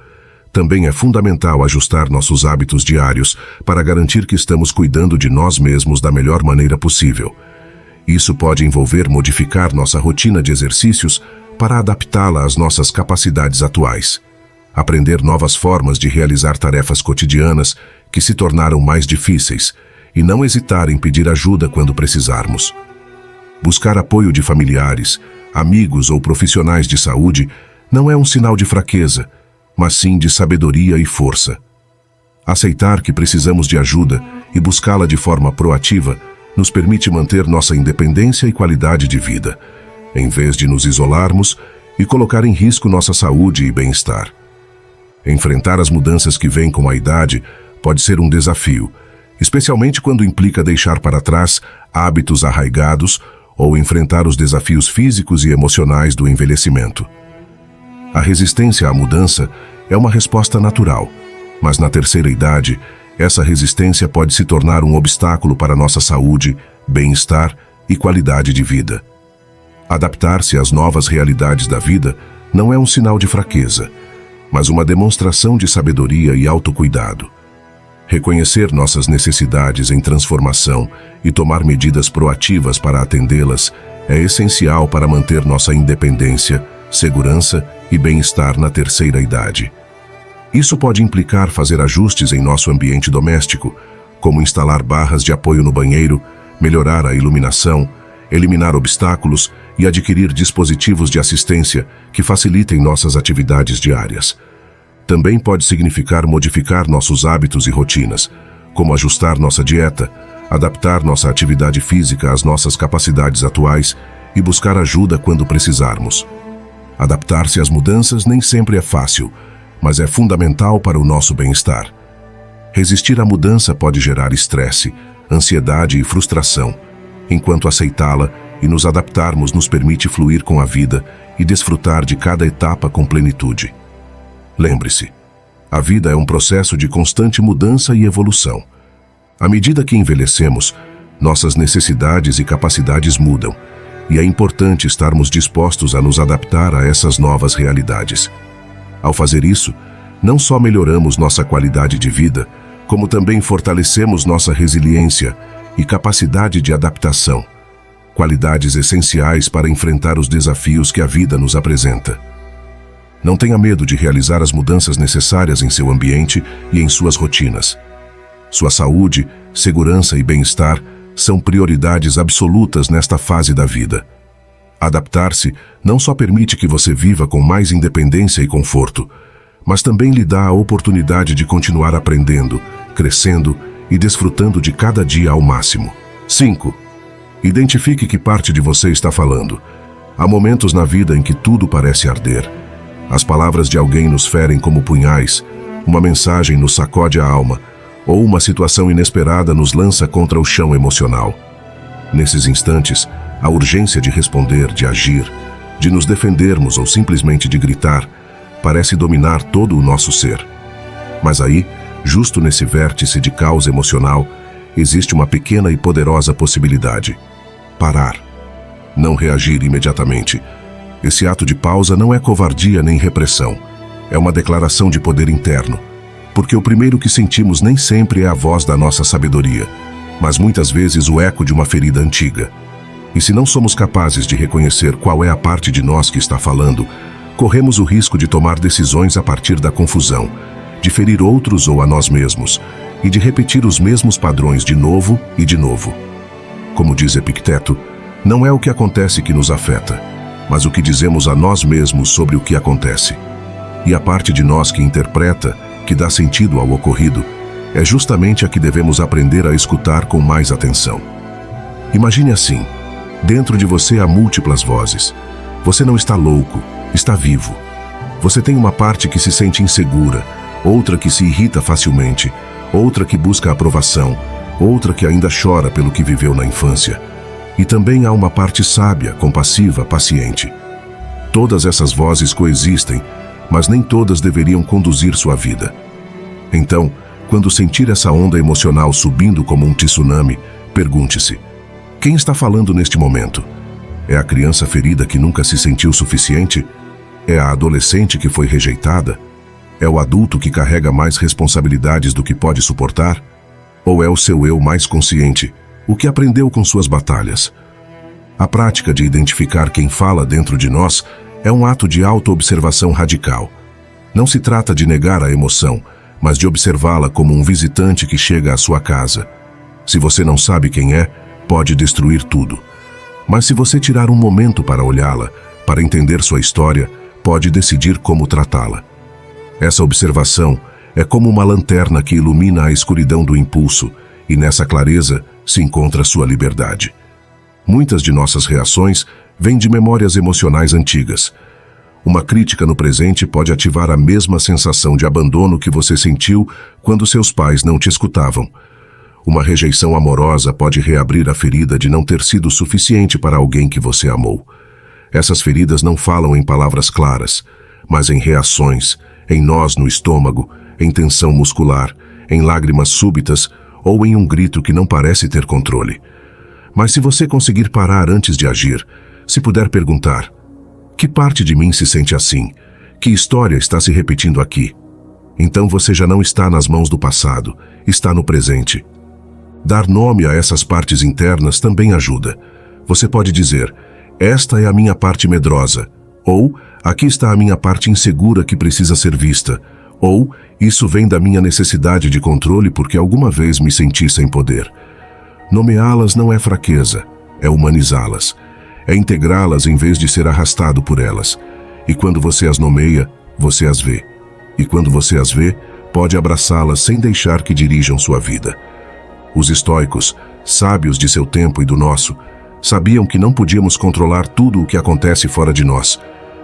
Também é fundamental ajustar nossos hábitos diários para garantir que estamos cuidando de nós mesmos da melhor maneira possível. Isso pode envolver modificar nossa rotina de exercícios para adaptá-la às nossas capacidades atuais. Aprender novas formas de realizar tarefas cotidianas que se tornaram mais difíceis e não hesitar em pedir ajuda quando precisarmos. Buscar apoio de familiares, amigos ou profissionais de saúde não é um sinal de fraqueza, mas sim de sabedoria e força. Aceitar que precisamos de ajuda e buscá-la de forma proativa nos permite manter nossa independência e qualidade de vida, em vez de nos isolarmos e colocar em risco nossa saúde e bem-estar. Enfrentar as mudanças que vêm com a idade pode ser um desafio, especialmente quando implica deixar para trás hábitos arraigados ou enfrentar os desafios físicos e emocionais do envelhecimento. A resistência à mudança é uma resposta natural, mas na terceira idade, essa resistência pode se tornar um obstáculo para nossa saúde, bem-estar e qualidade de vida. Adaptar-se às novas realidades da vida não é um sinal de fraqueza, mas uma demonstração de sabedoria e autocuidado. Reconhecer nossas necessidades em transformação e tomar medidas proativas para atendê-las é essencial para manter nossa independência, segurança e bem-estar na terceira idade. Isso pode implicar fazer ajustes em nosso ambiente doméstico, como instalar barras de apoio no banheiro, melhorar a iluminação, eliminar obstáculos e adquirir dispositivos de assistência que facilitem nossas atividades diárias. Também pode significar modificar nossos hábitos e rotinas, como ajustar nossa dieta, adaptar nossa atividade física às nossas capacidades atuais e buscar ajuda quando precisarmos. Adaptar-se às mudanças nem sempre é fácil, mas é fundamental para o nosso bem-estar. Resistir à mudança pode gerar estresse, ansiedade e frustração, enquanto aceitá-la e nos adaptarmos nos permite fluir com a vida e desfrutar de cada etapa com plenitude. Lembre-se, a vida é um processo de constante mudança e evolução. À medida que envelhecemos, nossas necessidades e capacidades mudam, e é importante estarmos dispostos a nos adaptar a essas novas realidades. Ao fazer isso, não só melhoramos nossa qualidade de vida, como também fortalecemos nossa resiliência e capacidade de adaptação, qualidades essenciais para enfrentar os desafios que a vida nos apresenta. Não tenha medo de realizar as mudanças necessárias em seu ambiente e em suas rotinas. Sua saúde, segurança e bem-estar são prioridades absolutas nesta fase da vida. Adaptar-se não só permite que você viva com mais independência e conforto, mas também lhe dá a oportunidade de continuar aprendendo, crescendo e desfrutando de cada dia ao máximo. 5. Identifique que parte de você está falando. Há momentos na vida em que tudo parece arder. As palavras de alguém nos ferem como punhais, uma mensagem nos sacode a alma, ou uma situação inesperada nos lança contra o chão emocional. Nesses instantes, a urgência de responder, de agir, de nos defendermos ou simplesmente de gritar, parece dominar todo o nosso ser. Mas aí, justo nesse vértice de caos emocional, existe uma pequena e poderosa possibilidade: parar. Não reagir imediatamente. Esse ato de pausa não é covardia nem repressão. É uma declaração de poder interno. Porque o primeiro que sentimos nem sempre é a voz da nossa sabedoria, mas muitas vezes o eco de uma ferida antiga. E se não somos capazes de reconhecer qual é a parte de nós que está falando, corremos o risco de tomar decisões a partir da confusão, de ferir outros ou a nós mesmos, e de repetir os mesmos padrões de novo e de novo. Como diz Epicteto, Não é o que acontece que nos afeta, mas o que dizemos a nós mesmos sobre o que acontece. E a parte de nós que interpreta, que dá sentido ao ocorrido, é justamente a que devemos aprender a escutar com mais atenção. Imagine assim: dentro de você há múltiplas vozes. Você não está louco, está vivo. Você tem uma parte que se sente insegura, outra que se irrita facilmente, outra que busca aprovação, outra que ainda chora pelo que viveu na infância. E também há uma parte sábia, compassiva, paciente. Todas essas vozes coexistem, mas nem todas deveriam conduzir sua vida. Então, quando sentir essa onda emocional subindo como um tsunami, pergunte-se: quem está falando neste momento? É a criança ferida que nunca se sentiu suficiente? É a adolescente que foi rejeitada? É o adulto que carrega mais responsabilidades do que pode suportar? Ou é o seu eu mais consciente, o que aprendeu com suas batalhas? A prática de identificar quem fala dentro de nós é um ato de auto-observação radical. Não se trata de negar a emoção, mas de observá-la como um visitante que chega à sua casa. Se você não sabe quem é, pode destruir tudo. Mas se você tirar um momento para olhá-la, para entender sua história, pode decidir como tratá-la. Essa observação é como uma lanterna que ilumina a escuridão do impulso, e nessa clareza se encontra sua liberdade. Muitas de nossas reações vêm de memórias emocionais antigas. Uma crítica no presente pode ativar a mesma sensação de abandono que você sentiu quando seus pais não te escutavam. Uma rejeição amorosa pode reabrir a ferida de não ter sido suficiente para alguém que você amou. Essas feridas não falam em palavras claras, mas em reações, em nós no estômago, em tensão muscular, em lágrimas súbitas ou em um grito que não parece ter controle. Mas se você conseguir parar antes de agir, se puder perguntar: que parte de mim se sente assim? Que história está se repetindo aqui? Então você já não está nas mãos do passado, está no presente. Dar nome a essas partes internas também ajuda. Você pode dizer: esta é a minha parte medrosa, ou aqui está a minha parte insegura que precisa ser vista, ou isso vem da minha necessidade de controle porque alguma vez me senti sem poder. Nomeá-las não é fraqueza, é humanizá-las. É integrá-las em vez de ser arrastado por elas. E quando você as nomeia, você as vê. E quando você as vê, pode abraçá-las sem deixar que dirijam sua vida. Os estoicos, sábios de seu tempo e do nosso, sabiam que não podíamos controlar tudo o que acontece fora de nós,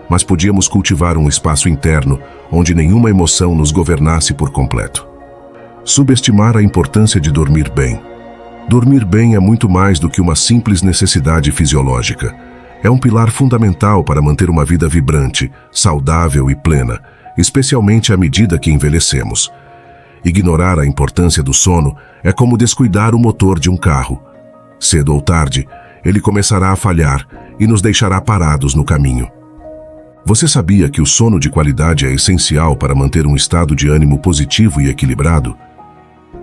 mas podíamos cultivar um espaço interno onde nenhuma emoção nos governasse por completo. Subestimar a importância de dormir bem. Dormir bem é muito mais do que uma simples necessidade fisiológica. É um pilar fundamental para manter uma vida vibrante, saudável e plena, especialmente à medida que envelhecemos. Ignorar a importância do sono é como descuidar o motor de um carro. Cedo ou tarde, ele começará a falhar e nos deixará parados no caminho. Você sabia que o sono de qualidade é essencial para manter um estado de ânimo positivo e equilibrado?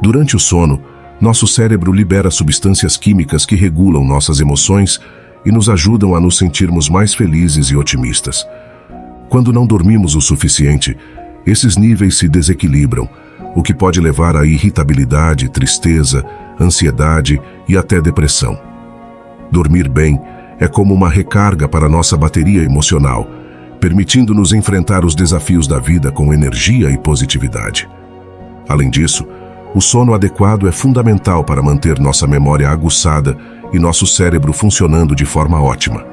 Durante o sono, nosso cérebro libera substâncias químicas que regulam nossas emoções e nos ajudam a nos sentirmos mais felizes e otimistas. Quando não dormimos o suficiente, esses níveis se desequilibram, o que pode levar a irritabilidade, tristeza, ansiedade e até depressão. Dormir bem é como uma recarga para nossa bateria emocional, permitindo-nos enfrentar os desafios da vida com energia e positividade. Além disso, o sono adequado é fundamental para manter nossa memória aguçada e nosso cérebro funcionando de forma ótima.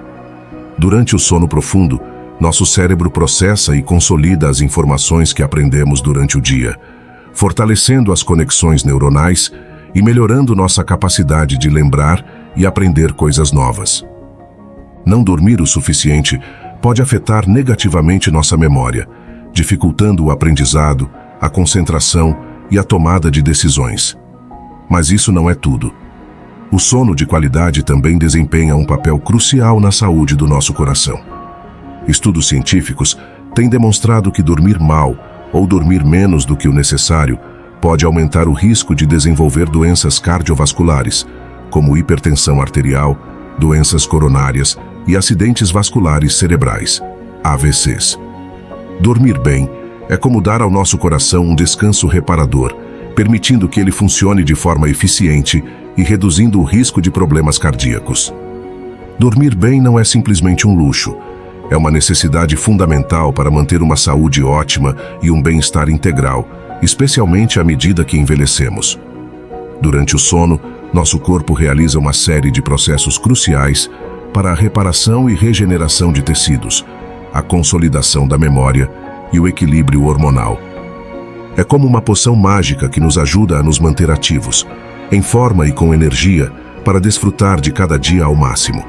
Durante o sono profundo, nosso cérebro processa e consolida as informações que aprendemos durante o dia, fortalecendo as conexões neuronais e melhorando nossa capacidade de lembrar e aprender coisas novas. Não dormir o suficiente pode afetar negativamente nossa memória, dificultando o aprendizado, a concentração e a tomada de decisões. Mas isso não é tudo. O sono de qualidade também desempenha um papel crucial na saúde do nosso coração. Estudos científicos têm demonstrado que dormir mal ou dormir menos do que o necessário pode aumentar o risco de desenvolver doenças cardiovasculares, como hipertensão arterial, doenças coronárias e acidentes vasculares cerebrais, AVCs. Dormir bem é como dar ao nosso coração um descanso reparador, permitindo que ele funcione de forma eficiente e reduzindo o risco de problemas cardíacos. Dormir bem não é simplesmente um luxo. É uma necessidade fundamental para manter uma saúde ótima e um bem-estar integral, especialmente à medida que envelhecemos. Durante o sono, nosso corpo realiza uma série de processos cruciais para a reparação e regeneração de tecidos, a consolidação da memória e o equilíbrio hormonal. É como uma poção mágica que nos ajuda a nos manter ativos, em forma e com energia, para desfrutar de cada dia ao máximo.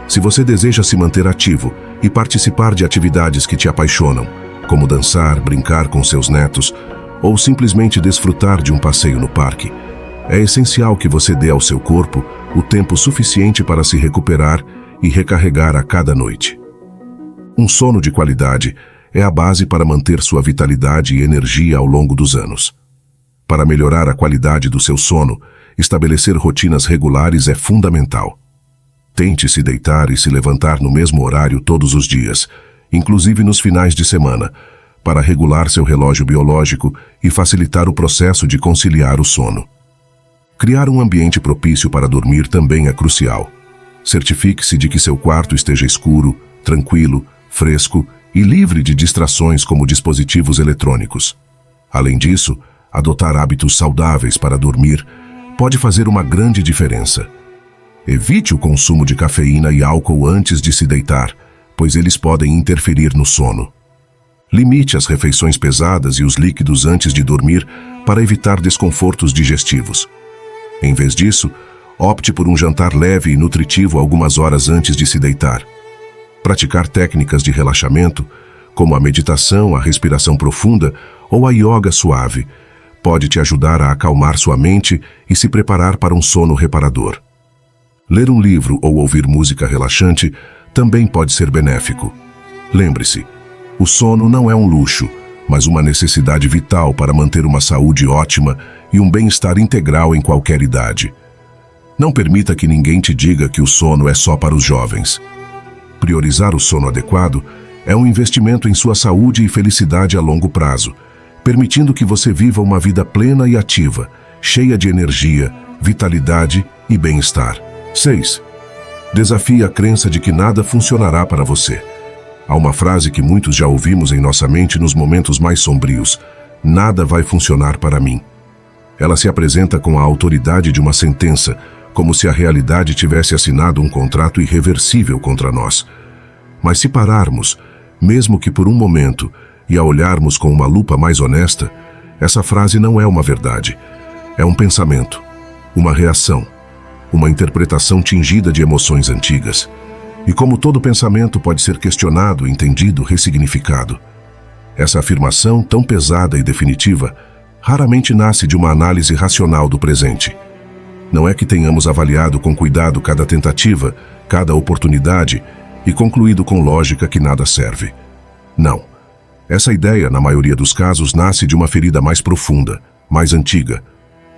Se você deseja se manter ativo e participar de atividades que te apaixonam, como dançar, brincar com seus netos ou simplesmente desfrutar de um passeio no parque, é essencial que você dê ao seu corpo o tempo suficiente para se recuperar e recarregar a cada noite. Um sono de qualidade é a base para manter sua vitalidade e energia ao longo dos anos. Para melhorar a qualidade do seu sono, estabelecer rotinas regulares é fundamental. Tente se deitar e se levantar no mesmo horário todos os dias, inclusive nos finais de semana, para regular seu relógio biológico e facilitar o processo de conciliar o sono. Criar um ambiente propício para dormir também é crucial. Certifique-se de que seu quarto esteja escuro, tranquilo, fresco e livre de distrações como dispositivos eletrônicos. Além disso, adotar hábitos saudáveis para dormir pode fazer uma grande diferença. Evite o consumo de cafeína e álcool antes de se deitar, pois eles podem interferir no sono. Limite as refeições pesadas e os líquidos antes de dormir para evitar desconfortos digestivos. Em vez disso, opte por um jantar leve e nutritivo algumas horas antes de se deitar. Praticar técnicas de relaxamento, como a meditação, a respiração profunda ou a yoga suave, pode te ajudar a acalmar sua mente e se preparar para um sono reparador. Ler um livro ou ouvir música relaxante também pode ser benéfico. Lembre-se, o sono não é um luxo, mas uma necessidade vital para manter uma saúde ótima e um bem-estar integral em qualquer idade. Não permita que ninguém te diga que o sono é só para os jovens. Priorizar o sono adequado é um investimento em sua saúde e felicidade a longo prazo, permitindo que você viva uma vida plena e ativa, cheia de energia, vitalidade e bem-estar. 6. Desafie a crença de que nada funcionará para você. Há uma frase que muitos já ouvimos em nossa mente nos momentos mais sombrios: nada vai funcionar para mim. Ela se apresenta com a autoridade de uma sentença, como se a realidade tivesse assinado um contrato irreversível contra nós. Mas se pararmos, mesmo que por um momento, e a olharmos com uma lupa mais honesta, essa frase não é uma verdade. É um pensamento, uma reação, uma interpretação tingida de emoções antigas. E como todo pensamento pode ser questionado, entendido, ressignificado. Essa afirmação, tão pesada e definitiva, raramente nasce de uma análise racional do presente. Não é que tenhamos avaliado com cuidado cada tentativa, cada oportunidade e concluído com lógica que nada serve. Não. Essa ideia, na maioria dos casos, nasce de uma ferida mais profunda, mais antiga.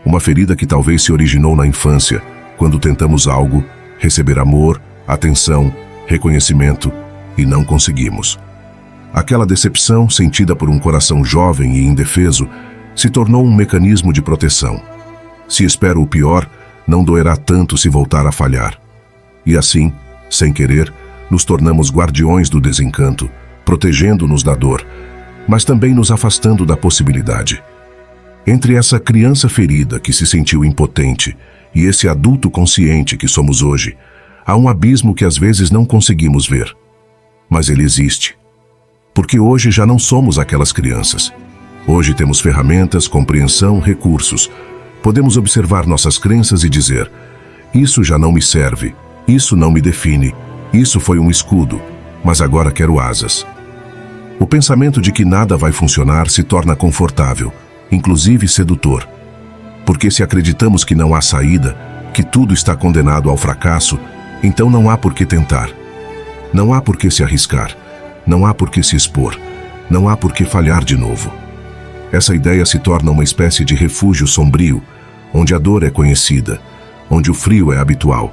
Uma ferida que talvez se originou na infância, quando tentamos algo, receber amor, atenção, reconhecimento e não conseguimos. Aquela decepção, sentida por um coração jovem e indefeso, se tornou um mecanismo de proteção. Se espero o pior, não doerá tanto se voltar a falhar. E assim, sem querer, nos tornamos guardiões do desencanto, protegendo-nos da dor, mas também nos afastando da possibilidade. Entre essa criança ferida que se sentiu impotente e esse adulto consciente que somos hoje, há um abismo que às vezes não conseguimos ver. Mas ele existe. Porque hoje já não somos aquelas crianças. Hoje temos ferramentas, compreensão, recursos. Podemos observar nossas crenças e dizer: isso já não me serve, isso não me define, isso foi um escudo, mas agora quero asas. O pensamento de que nada vai funcionar se torna confortável, inclusive sedutor. Porque se acreditamos que não há saída, que tudo está condenado ao fracasso, então não há por que tentar. Não há por que se arriscar. Não há por que se expor. Não há por que falhar de novo. Essa ideia se torna uma espécie de refúgio sombrio, onde a dor é conhecida, onde o frio é habitual,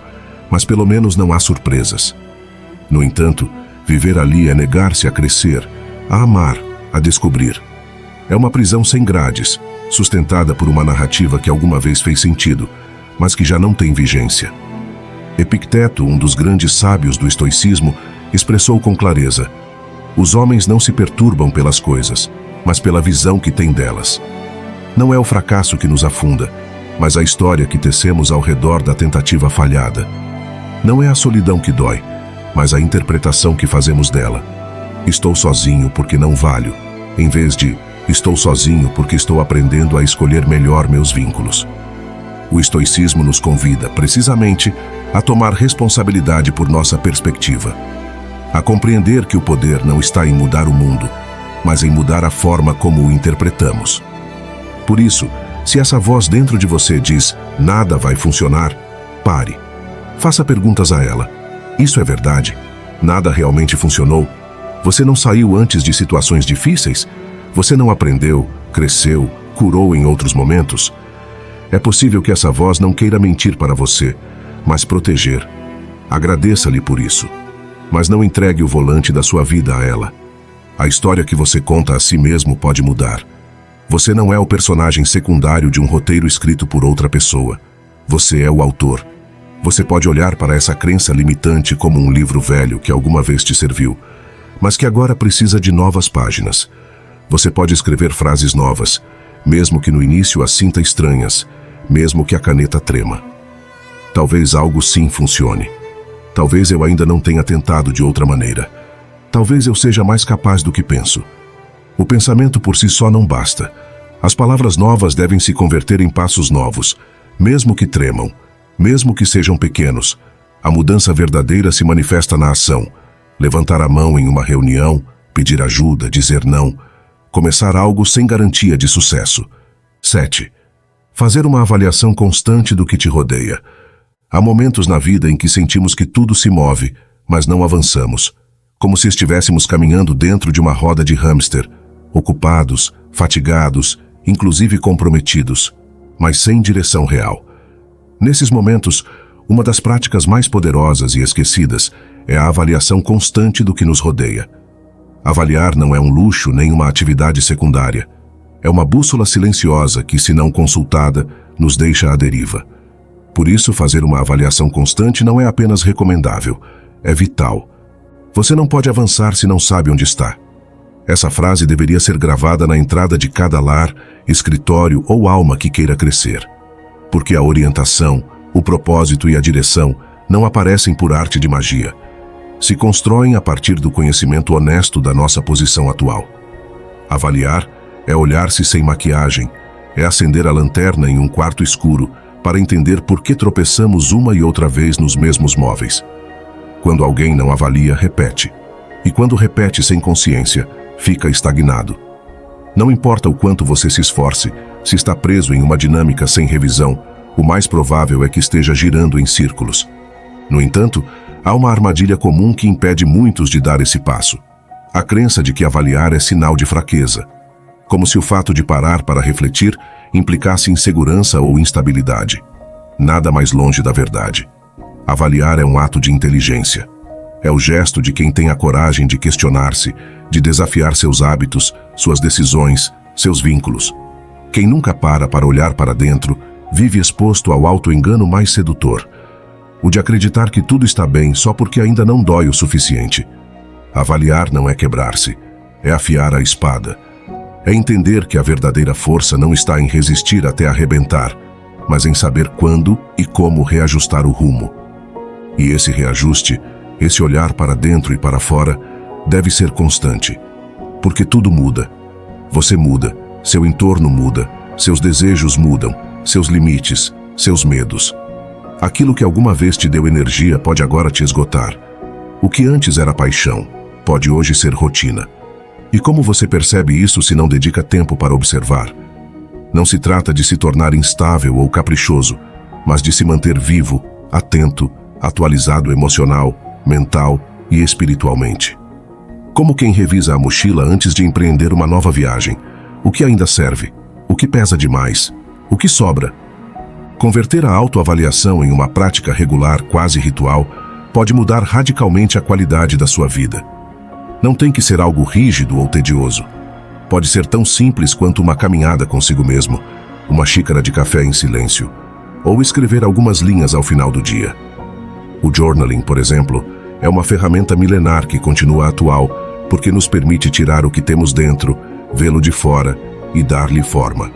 mas pelo menos não há surpresas. No entanto, viver ali é negar-se a crescer, a amar, a descobrir. É uma prisão sem grades, sustentada por uma narrativa que alguma vez fez sentido, mas que já não tem vigência. Epicteto, um dos grandes sábios do estoicismo, expressou com clareza: os homens não se perturbam pelas coisas, mas pela visão que têm delas. Não é o fracasso que nos afunda, mas a história que tecemos ao redor da tentativa falhada. Não é a solidão que dói, mas a interpretação que fazemos dela. Estou sozinho porque não valho, em vez de estou sozinho porque estou aprendendo a escolher melhor meus vínculos. O estoicismo nos convida, precisamente, a tomar responsabilidade por nossa perspectiva, a compreender que o poder não está em mudar o mundo, mas em mudar a forma como o interpretamos. Por isso, se essa voz dentro de você diz, nada vai funcionar, pare. Faça perguntas a ela. Isso é verdade? Nada realmente funcionou? Você não saiu antes de situações difíceis? Você não aprendeu, cresceu, curou em outros momentos? É possível que essa voz não queira mentir para você, mas proteger. Agradeça-lhe por isso. Mas não entregue o volante da sua vida a ela. A história que você conta a si mesmo pode mudar. Você não é o personagem secundário de um roteiro escrito por outra pessoa. Você é o autor. Você pode olhar para essa crença limitante como um livro velho que alguma vez te serviu, mas que agora precisa de novas páginas. Você pode escrever frases novas, mesmo que no início as sinta estranhas, mesmo que a caneta trema. Talvez algo sim funcione. Talvez eu ainda não tenha tentado de outra maneira. Talvez eu seja mais capaz do que penso. O pensamento por si só não basta. As palavras novas devem se converter em passos novos, mesmo que tremam, mesmo que sejam pequenos. A mudança verdadeira se manifesta na ação. Levantar a mão em uma reunião, pedir ajuda, dizer não, começar algo sem garantia de sucesso. 7. Fazer uma avaliação constante do que te rodeia. Há momentos na vida em que sentimos que tudo se move, mas não avançamos, como se estivéssemos caminhando dentro de uma roda de hamster, ocupados, fatigados, inclusive comprometidos, mas sem direção real. Nesses momentos, uma das práticas mais poderosas e esquecidas é a avaliação constante do que nos rodeia. Avaliar não é um luxo nem uma atividade secundária. É uma bússola silenciosa que, se não consultada, nos deixa à deriva. Por isso, fazer uma avaliação constante não é apenas recomendável, é vital. Você não pode avançar se não sabe onde está. Essa frase deveria ser gravada na entrada de cada lar, escritório ou alma que queira crescer. Porque a orientação, o propósito e a direção não aparecem por arte de magia. Se constroem a partir do conhecimento honesto da nossa posição atual. Avaliar é olhar-se sem maquiagem, é acender a lanterna em um quarto escuro para entender por que tropeçamos uma e outra vez nos mesmos móveis. Quando alguém não avalia, repete. E quando repete sem consciência, fica estagnado. Não importa o quanto você se esforce, se está preso em uma dinâmica sem revisão, o mais provável é que esteja girando em círculos. No entanto, há uma armadilha comum que impede muitos de dar esse passo. A crença de que avaliar é sinal de fraqueza. Como se o fato de parar para refletir implicasse insegurança ou instabilidade. Nada mais longe da verdade. Avaliar é um ato de inteligência. É o gesto de quem tem a coragem de questionar-se, de desafiar seus hábitos, suas decisões, seus vínculos. Quem nunca para olhar para dentro, vive exposto ao auto-engano mais sedutor. O de acreditar que tudo está bem só porque ainda não dói o suficiente. Avaliar não é quebrar-se, é afiar a espada. É entender que a verdadeira força não está em resistir até arrebentar, mas em saber quando e como reajustar o rumo. E esse reajuste, esse olhar para dentro e para fora, deve ser constante. Porque tudo muda. Você muda, seu entorno muda, seus desejos mudam, seus limites, seus medos. Aquilo que alguma vez te deu energia pode agora te esgotar. O que antes era paixão, pode hoje ser rotina. E como você percebe isso se não dedica tempo para observar? Não se trata de se tornar instável ou caprichoso, mas de se manter vivo, atento, atualizado emocional, mental e espiritualmente. Como quem revisa a mochila antes de empreender uma nova viagem. O que ainda serve? O que pesa demais? O que sobra? Converter a autoavaliação em uma prática regular, quase ritual, pode mudar radicalmente a qualidade da sua vida. Não tem que ser algo rígido ou tedioso. Pode ser tão simples quanto uma caminhada consigo mesmo, uma xícara de café em silêncio, ou escrever algumas linhas ao final do dia. O journaling, por exemplo, é uma ferramenta milenar que continua atual porque nos permite tirar o que temos dentro, vê-lo de fora e dar-lhe forma.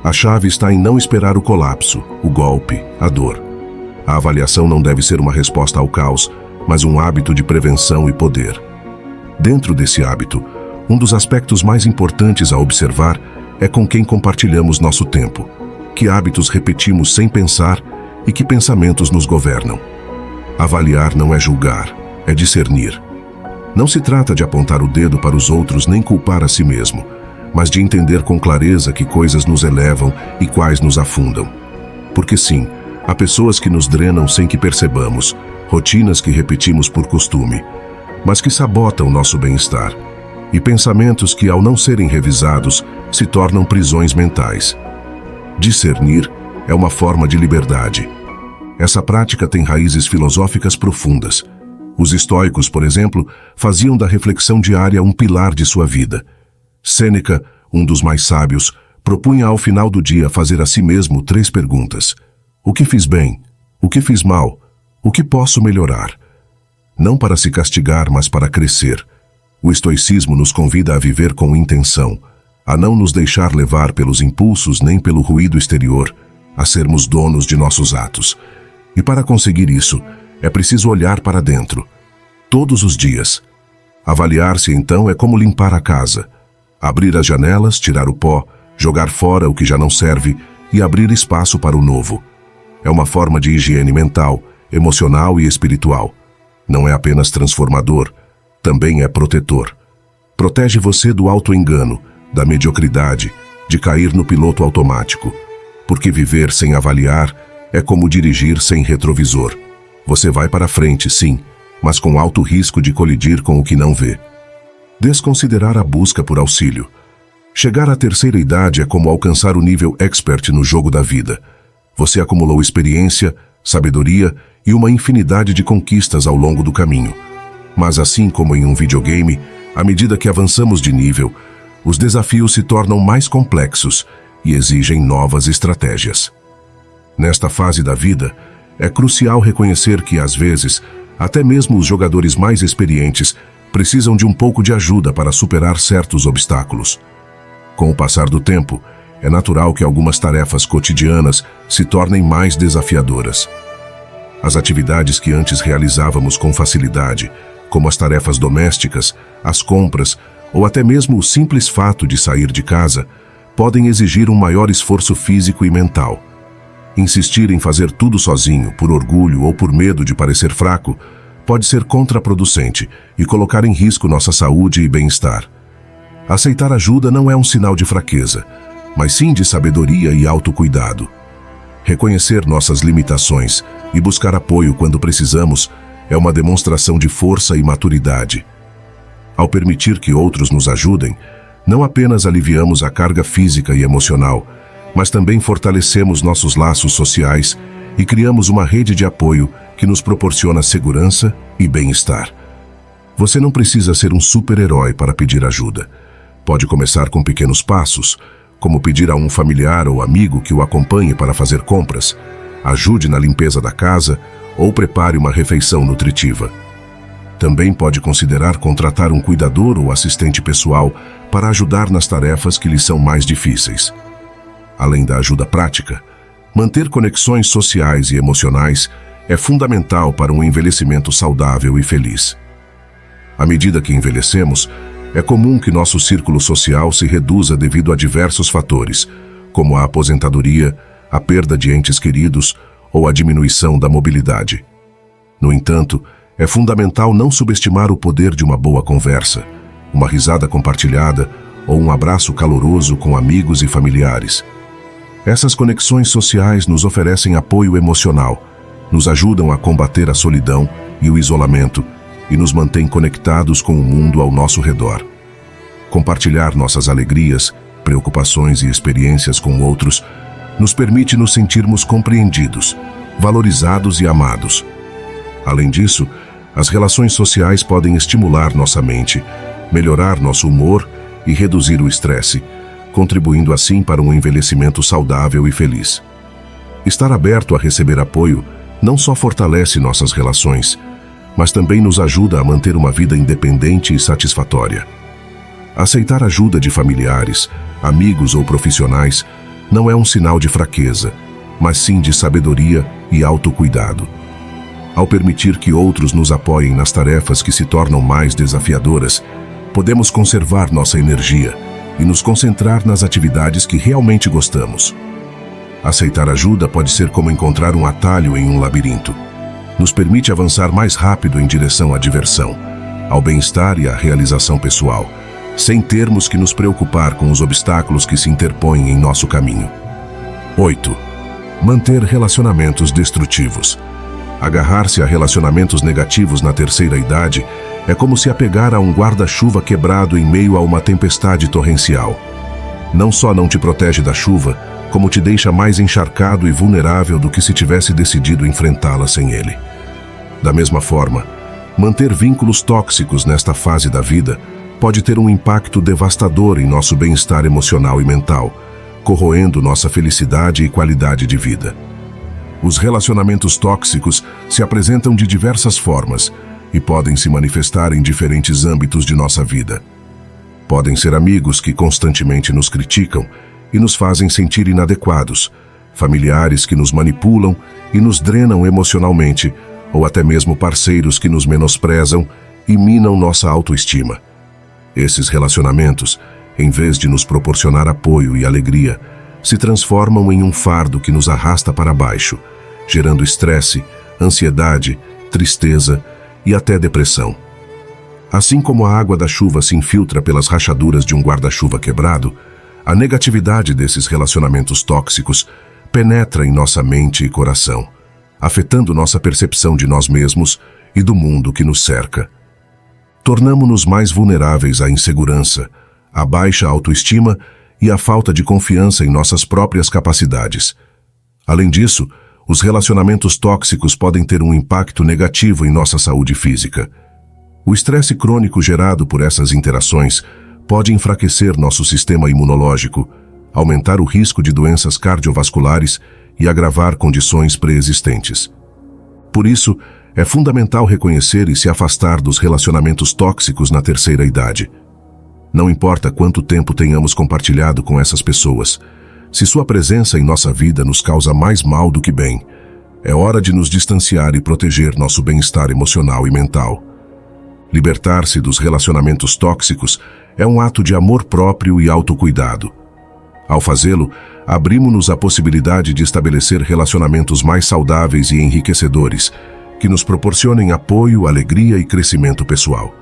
A chave está em não esperar o colapso, o golpe, a dor. A avaliação não deve ser uma resposta ao caos, mas um hábito de prevenção e poder. Dentro desse hábito, um dos aspectos mais importantes a observar é com quem compartilhamos nosso tempo, que hábitos repetimos sem pensar e que pensamentos nos governam. Avaliar não é julgar, é discernir. Não se trata de apontar o dedo para os outros nem culpar a si mesmo, mas de entender com clareza que coisas nos elevam e quais nos afundam. Porque sim, há pessoas que nos drenam sem que percebamos, rotinas que repetimos por costume, mas que sabotam nosso bem-estar, e pensamentos que, ao não serem revisados, se tornam prisões mentais. Discernir é uma forma de liberdade. Essa prática tem raízes filosóficas profundas. Os estoicos, por exemplo, faziam da reflexão diária um pilar de sua vida. Sêneca, um dos mais sábios, propunha ao final do dia fazer a si mesmo 3 perguntas. O que fiz bem? O que fiz mal? O que posso melhorar? Não para se castigar, mas para crescer. O estoicismo nos convida a viver com intenção, a não nos deixar levar pelos impulsos nem pelo ruído exterior, a sermos donos de nossos atos. E para conseguir isso, é preciso olhar para dentro, todos os dias. Avaliar-se, então, é como limpar a casa. Abrir as janelas, tirar o pó, jogar fora o que já não serve e abrir espaço para o novo. É uma forma de higiene mental, emocional e espiritual. Não é apenas transformador, também é protetor. Protege você do auto-engano, da mediocridade, de cair no piloto automático. Porque viver sem avaliar é como dirigir sem retrovisor. Você vai para frente, sim, mas com alto risco de colidir com o que não vê. Desconsiderar a busca por auxílio. Chegar à terceira idade é como alcançar o nível expert no jogo da vida. Você acumulou experiência, sabedoria e uma infinidade de conquistas ao longo do caminho. Mas assim como em um videogame, à medida que avançamos de nível, os desafios se tornam mais complexos e exigem novas estratégias. Nesta fase da vida, é crucial reconhecer que, às vezes, até mesmo os jogadores mais experientes precisam de um pouco de ajuda para superar certos obstáculos. Com o passar do tempo, é natural que algumas tarefas cotidianas se tornem mais desafiadoras. As atividades que antes realizávamos com facilidade, como as tarefas domésticas, as compras ou até mesmo o simples fato de sair de casa, podem exigir um maior esforço físico e mental. Insistir em fazer tudo sozinho, por orgulho ou por medo de parecer fraco, pode ser contraproducente e colocar em risco nossa saúde e bem-estar. Aceitar ajuda não é um sinal de fraqueza, mas sim de sabedoria e autocuidado. Reconhecer nossas limitações e buscar apoio quando precisamos é uma demonstração de força e maturidade. Ao permitir que outros nos ajudem, não apenas aliviamos a carga física e emocional, mas também fortalecemos nossos laços sociais e criamos uma rede de apoio que nos proporciona segurança e bem-estar. Você não precisa ser um super-herói para pedir ajuda. Pode começar com pequenos passos, como pedir a um familiar ou amigo que o acompanhe para fazer compras, ajude na limpeza da casa ou prepare uma refeição nutritiva. Também pode considerar contratar um cuidador ou assistente pessoal para ajudar nas tarefas que lhe são mais difíceis. Além da ajuda prática, manter conexões sociais e emocionais é fundamental para um envelhecimento saudável e feliz. À medida que envelhecemos, é comum que nosso círculo social se reduza devido a diversos fatores, como a aposentadoria, a perda de entes queridos ou a diminuição da mobilidade. No entanto, é fundamental não subestimar o poder de uma boa conversa, uma risada compartilhada ou um abraço caloroso com amigos e familiares. Essas conexões sociais nos oferecem apoio emocional, nos ajudam a combater a solidão e o isolamento e nos mantêm conectados com o mundo ao nosso redor. Compartilhar nossas alegrias, preocupações e experiências com outros nos permite nos sentirmos compreendidos, valorizados e amados. Além disso, as relações sociais podem estimular nossa mente, melhorar nosso humor e reduzir o estresse, contribuindo assim para um envelhecimento saudável e feliz. Estar aberto a receber apoio não só fortalece nossas relações, mas também nos ajuda a manter uma vida independente e satisfatória. Aceitar ajuda de familiares, amigos ou profissionais não é um sinal de fraqueza, mas sim de sabedoria e autocuidado. Ao permitir que outros nos apoiem nas tarefas que se tornam mais desafiadoras, podemos conservar nossa energia e nos concentrar nas atividades que realmente gostamos. Aceitar ajuda pode ser como encontrar um atalho em um labirinto. Nos permite avançar mais rápido em direção à diversão, ao bem-estar e à realização pessoal, sem termos que nos preocupar com os obstáculos que se interpõem em nosso caminho. 8. Manter relacionamentos destrutivos. Agarrar-se a relacionamentos negativos na terceira idade é como se apegar a um guarda-chuva quebrado em meio a uma tempestade torrencial. Não só não te protege da chuva, como te deixa mais encharcado e vulnerável do que se tivesse decidido enfrentá-la sem ele. Da mesma forma, manter vínculos tóxicos nesta fase da vida pode ter um impacto devastador em nosso bem-estar emocional e mental, corroendo nossa felicidade e qualidade de vida. Os relacionamentos tóxicos se apresentam de diversas formas e podem se manifestar em diferentes âmbitos de nossa vida. Podem ser amigos que constantemente nos criticam e nos fazem sentir inadequados, familiares que nos manipulam e nos drenam emocionalmente, ou até mesmo parceiros que nos menosprezam e minam nossa autoestima. Esses relacionamentos, em vez de nos proporcionar apoio e alegria, se transformam em um fardo que nos arrasta para baixo, gerando estresse, ansiedade, tristeza e até depressão. Assim como a água da chuva se infiltra pelas rachaduras de um guarda-chuva quebrado, a negatividade desses relacionamentos tóxicos penetra em nossa mente e coração, afetando nossa percepção de nós mesmos e do mundo que nos cerca. Tornamo-nos mais vulneráveis à insegurança, à baixa autoestima e à falta de confiança em nossas próprias capacidades. Além disso, os relacionamentos tóxicos podem ter um impacto negativo em nossa saúde física. O estresse crônico gerado por essas interações pode enfraquecer nosso sistema imunológico, aumentar o risco de doenças cardiovasculares e agravar condições pré-existentes. Por isso, é fundamental reconhecer e se afastar dos relacionamentos tóxicos na terceira idade. Não importa quanto tempo tenhamos compartilhado com essas pessoas, se sua presença em nossa vida nos causa mais mal do que bem, é hora de nos distanciar e proteger nosso bem-estar emocional e mental. Libertar-se dos relacionamentos tóxicos é um ato de amor próprio e autocuidado. Ao fazê-lo, abrimos-nos à possibilidade de estabelecer relacionamentos mais saudáveis e enriquecedores, que nos proporcionem apoio, alegria e crescimento pessoal.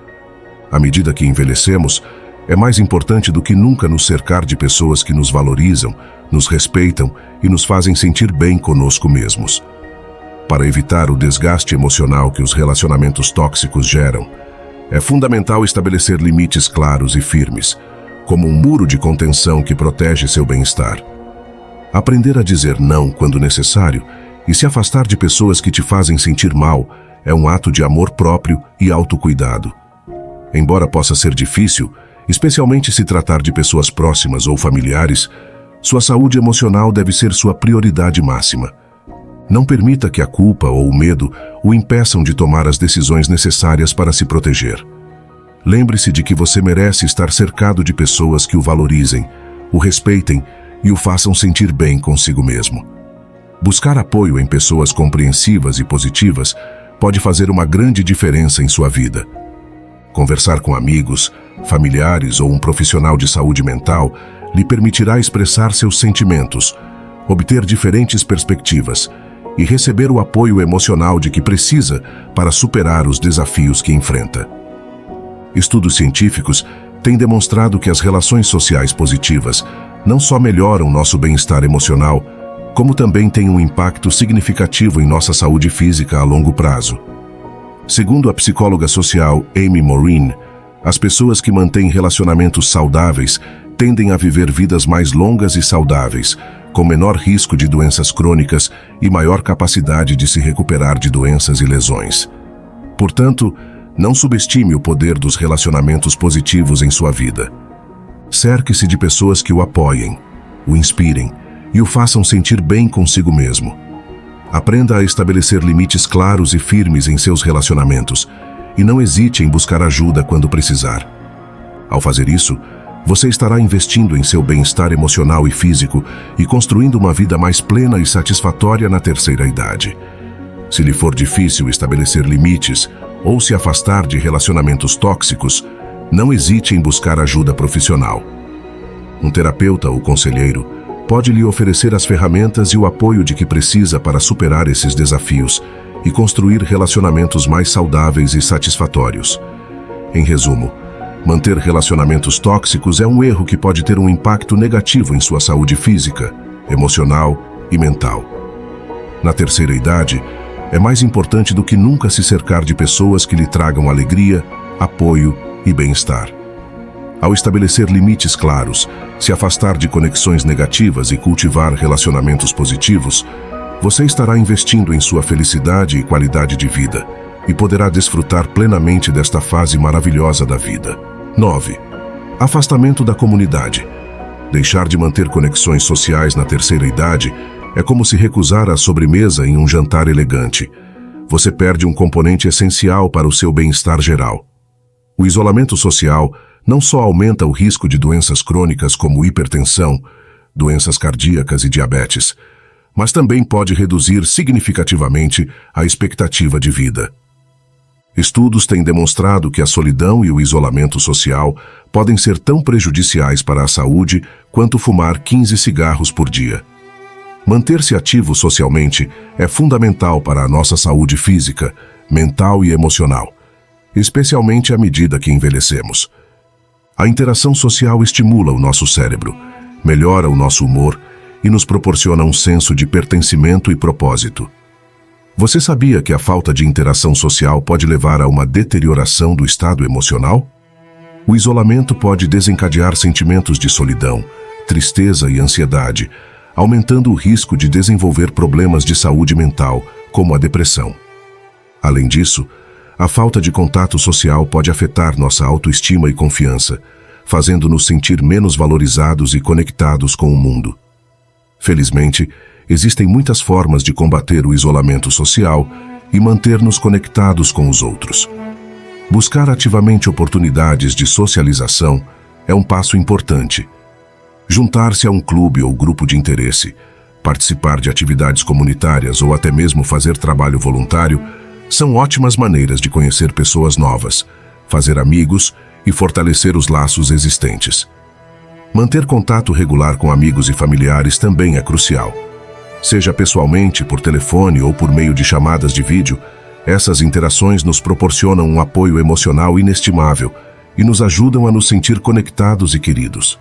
À medida que envelhecemos, é mais importante do que nunca nos cercar de pessoas que nos valorizam, nos respeitam e nos fazem sentir bem conosco mesmos. Para evitar o desgaste emocional que os relacionamentos tóxicos geram, é fundamental estabelecer limites claros e firmes, como um muro de contenção que protege seu bem-estar. Aprender a dizer não quando necessário e se afastar de pessoas que te fazem sentir mal é um ato de amor próprio e autocuidado. Embora possa ser difícil, especialmente se tratar de pessoas próximas ou familiares, sua saúde emocional deve ser sua prioridade máxima. Não permita que a culpa ou o medo o impeçam de tomar as decisões necessárias para se proteger. Lembre-se de que você merece estar cercado de pessoas que o valorizem, o respeitem e o façam sentir bem consigo mesmo. Buscar apoio em pessoas compreensivas e positivas pode fazer uma grande diferença em sua vida. Conversar com amigos, familiares ou um profissional de saúde mental lhe permitirá expressar seus sentimentos, obter diferentes perspectivas e receber o apoio emocional de que precisa para superar os desafios que enfrenta. Estudos científicos têm demonstrado que as relações sociais positivas não só melhoram nosso bem-estar emocional, como também têm um impacto significativo em nossa saúde física a longo prazo. Segundo a psicóloga social Amy Morin, as pessoas que mantêm relacionamentos saudáveis tendem a viver vidas mais longas e saudáveis, com menor risco de doenças crônicas e maior capacidade de se recuperar de doenças e lesões. Portanto, não subestime o poder dos relacionamentos positivos em sua vida. Cerque-se de pessoas que o apoiem, o inspirem e o façam sentir bem consigo mesmo. Aprenda a estabelecer limites claros e firmes em seus relacionamentos e não hesite em buscar ajuda quando precisar. Ao fazer isso, você estará investindo em seu bem-estar emocional e físico e construindo uma vida mais plena e satisfatória na terceira idade. Se lhe for difícil estabelecer limites ou se afastar de relacionamentos tóxicos, não hesite em buscar ajuda profissional. Um terapeuta ou conselheiro pode lhe oferecer as ferramentas e o apoio de que precisa para superar esses desafios e construir relacionamentos mais saudáveis e satisfatórios. Em resumo, manter relacionamentos tóxicos é um erro que pode ter um impacto negativo em sua saúde física, emocional e mental. Na terceira idade, é mais importante do que nunca se cercar de pessoas que lhe tragam alegria, apoio e bem-estar. Ao estabelecer limites claros, se afastar de conexões negativas e cultivar relacionamentos positivos, você estará investindo em sua felicidade e qualidade de vida e poderá desfrutar plenamente desta fase maravilhosa da vida. 9. Afastamento da comunidade. Deixar de manter conexões sociais na terceira idade é como se recusar a sobremesa em um jantar elegante. Você perde um componente essencial para o seu bem-estar geral. O isolamento social não só aumenta o risco de doenças crônicas como hipertensão, doenças cardíacas e diabetes, mas também pode reduzir significativamente a expectativa de vida. Estudos têm demonstrado que a solidão e o isolamento social podem ser tão prejudiciais para a saúde quanto fumar 15 cigarros por dia. Manter-se ativo socialmente é fundamental para a nossa saúde física, mental e emocional, especialmente à medida que envelhecemos. A interação social estimula o nosso cérebro, melhora o nosso humor e nos proporciona um senso de pertencimento e propósito. Você sabia que a falta de interação social pode levar a uma deterioração do estado emocional? O isolamento pode desencadear sentimentos de solidão, tristeza e ansiedade, aumentando o risco de desenvolver problemas de saúde mental, como a depressão. Além disso, a falta de contato social pode afetar nossa autoestima e confiança, fazendo-nos sentir menos valorizados e conectados com o mundo. Felizmente, existem muitas formas de combater o isolamento social e manter-nos conectados com os outros. Buscar ativamente oportunidades de socialização é um passo importante. Juntar-se a um clube ou grupo de interesse, participar de atividades comunitárias ou até mesmo fazer trabalho voluntário são ótimas maneiras de conhecer pessoas novas, fazer amigos e fortalecer os laços existentes. Manter contato regular com amigos e familiares também é crucial. Seja pessoalmente, por telefone ou por meio de chamadas de vídeo, essas interações nos proporcionam um apoio emocional inestimável e nos ajudam a nos sentir conectados e queridos.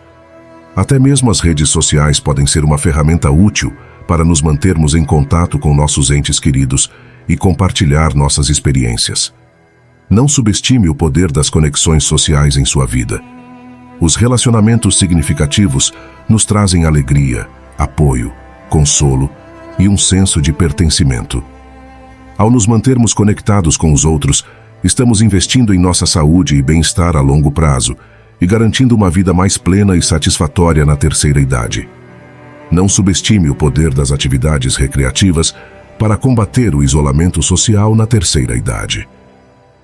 Até mesmo as redes sociais podem ser uma ferramenta útil para nos mantermos em contato com nossos entes queridos e compartilhar nossas experiências. Não subestime o poder das conexões sociais em sua vida. Os relacionamentos significativos nos trazem alegria, apoio, consolo e um senso de pertencimento. Ao nos mantermos conectados com os outros, estamos investindo em nossa saúde e bem-estar a longo prazo e garantindo uma vida mais plena e satisfatória na terceira idade. Não subestime o poder das atividades recreativas para combater o isolamento social na terceira idade.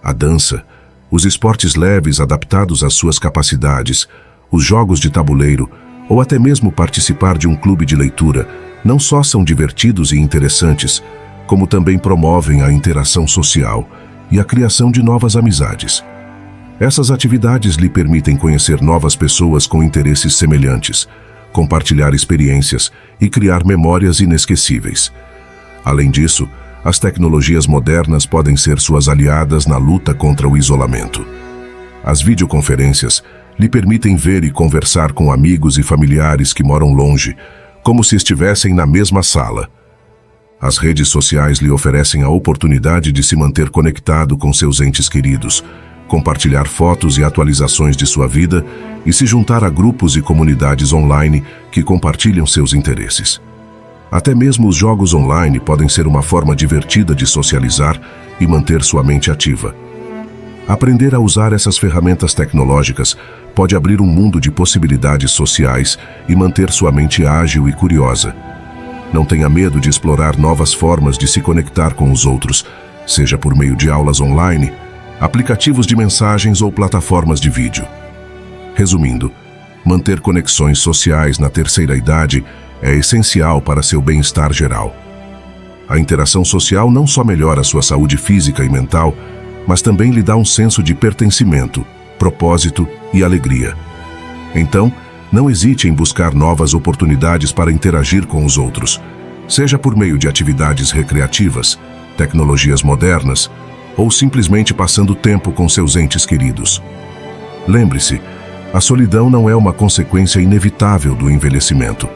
A dança, os esportes leves adaptados às suas capacidades, os jogos de tabuleiro ou até mesmo participar de um clube de leitura não só são divertidos e interessantes, como também promovem a interação social e a criação de novas amizades. Essas atividades lhe permitem conhecer novas pessoas com interesses semelhantes, compartilhar experiências e criar memórias inesquecíveis. Além disso, as tecnologias modernas podem ser suas aliadas na luta contra o isolamento. As videoconferências lhe permitem ver e conversar com amigos e familiares que moram longe, como se estivessem na mesma sala. As redes sociais lhe oferecem a oportunidade de se manter conectado com seus entes queridos, compartilhar fotos e atualizações de sua vida e se juntar a grupos e comunidades online que compartilham seus interesses. Até mesmo os jogos online podem ser uma forma divertida de socializar e manter sua mente ativa. Aprender a usar essas ferramentas tecnológicas pode abrir um mundo de possibilidades sociais e manter sua mente ágil e curiosa. Não tenha medo de explorar novas formas de se conectar com os outros, seja por meio de aulas online, aplicativos de mensagens ou plataformas de vídeo. Resumindo, manter conexões sociais na terceira idade é essencial para seu bem-estar geral. A interação social não só melhora sua saúde física e mental, mas também lhe dá um senso de pertencimento, propósito e alegria. Então, não hesite em buscar novas oportunidades para interagir com os outros, seja por meio de atividades recreativas, tecnologias modernas ou simplesmente passando tempo com seus entes queridos. Lembre-se, a solidão não é uma consequência inevitável do envelhecimento.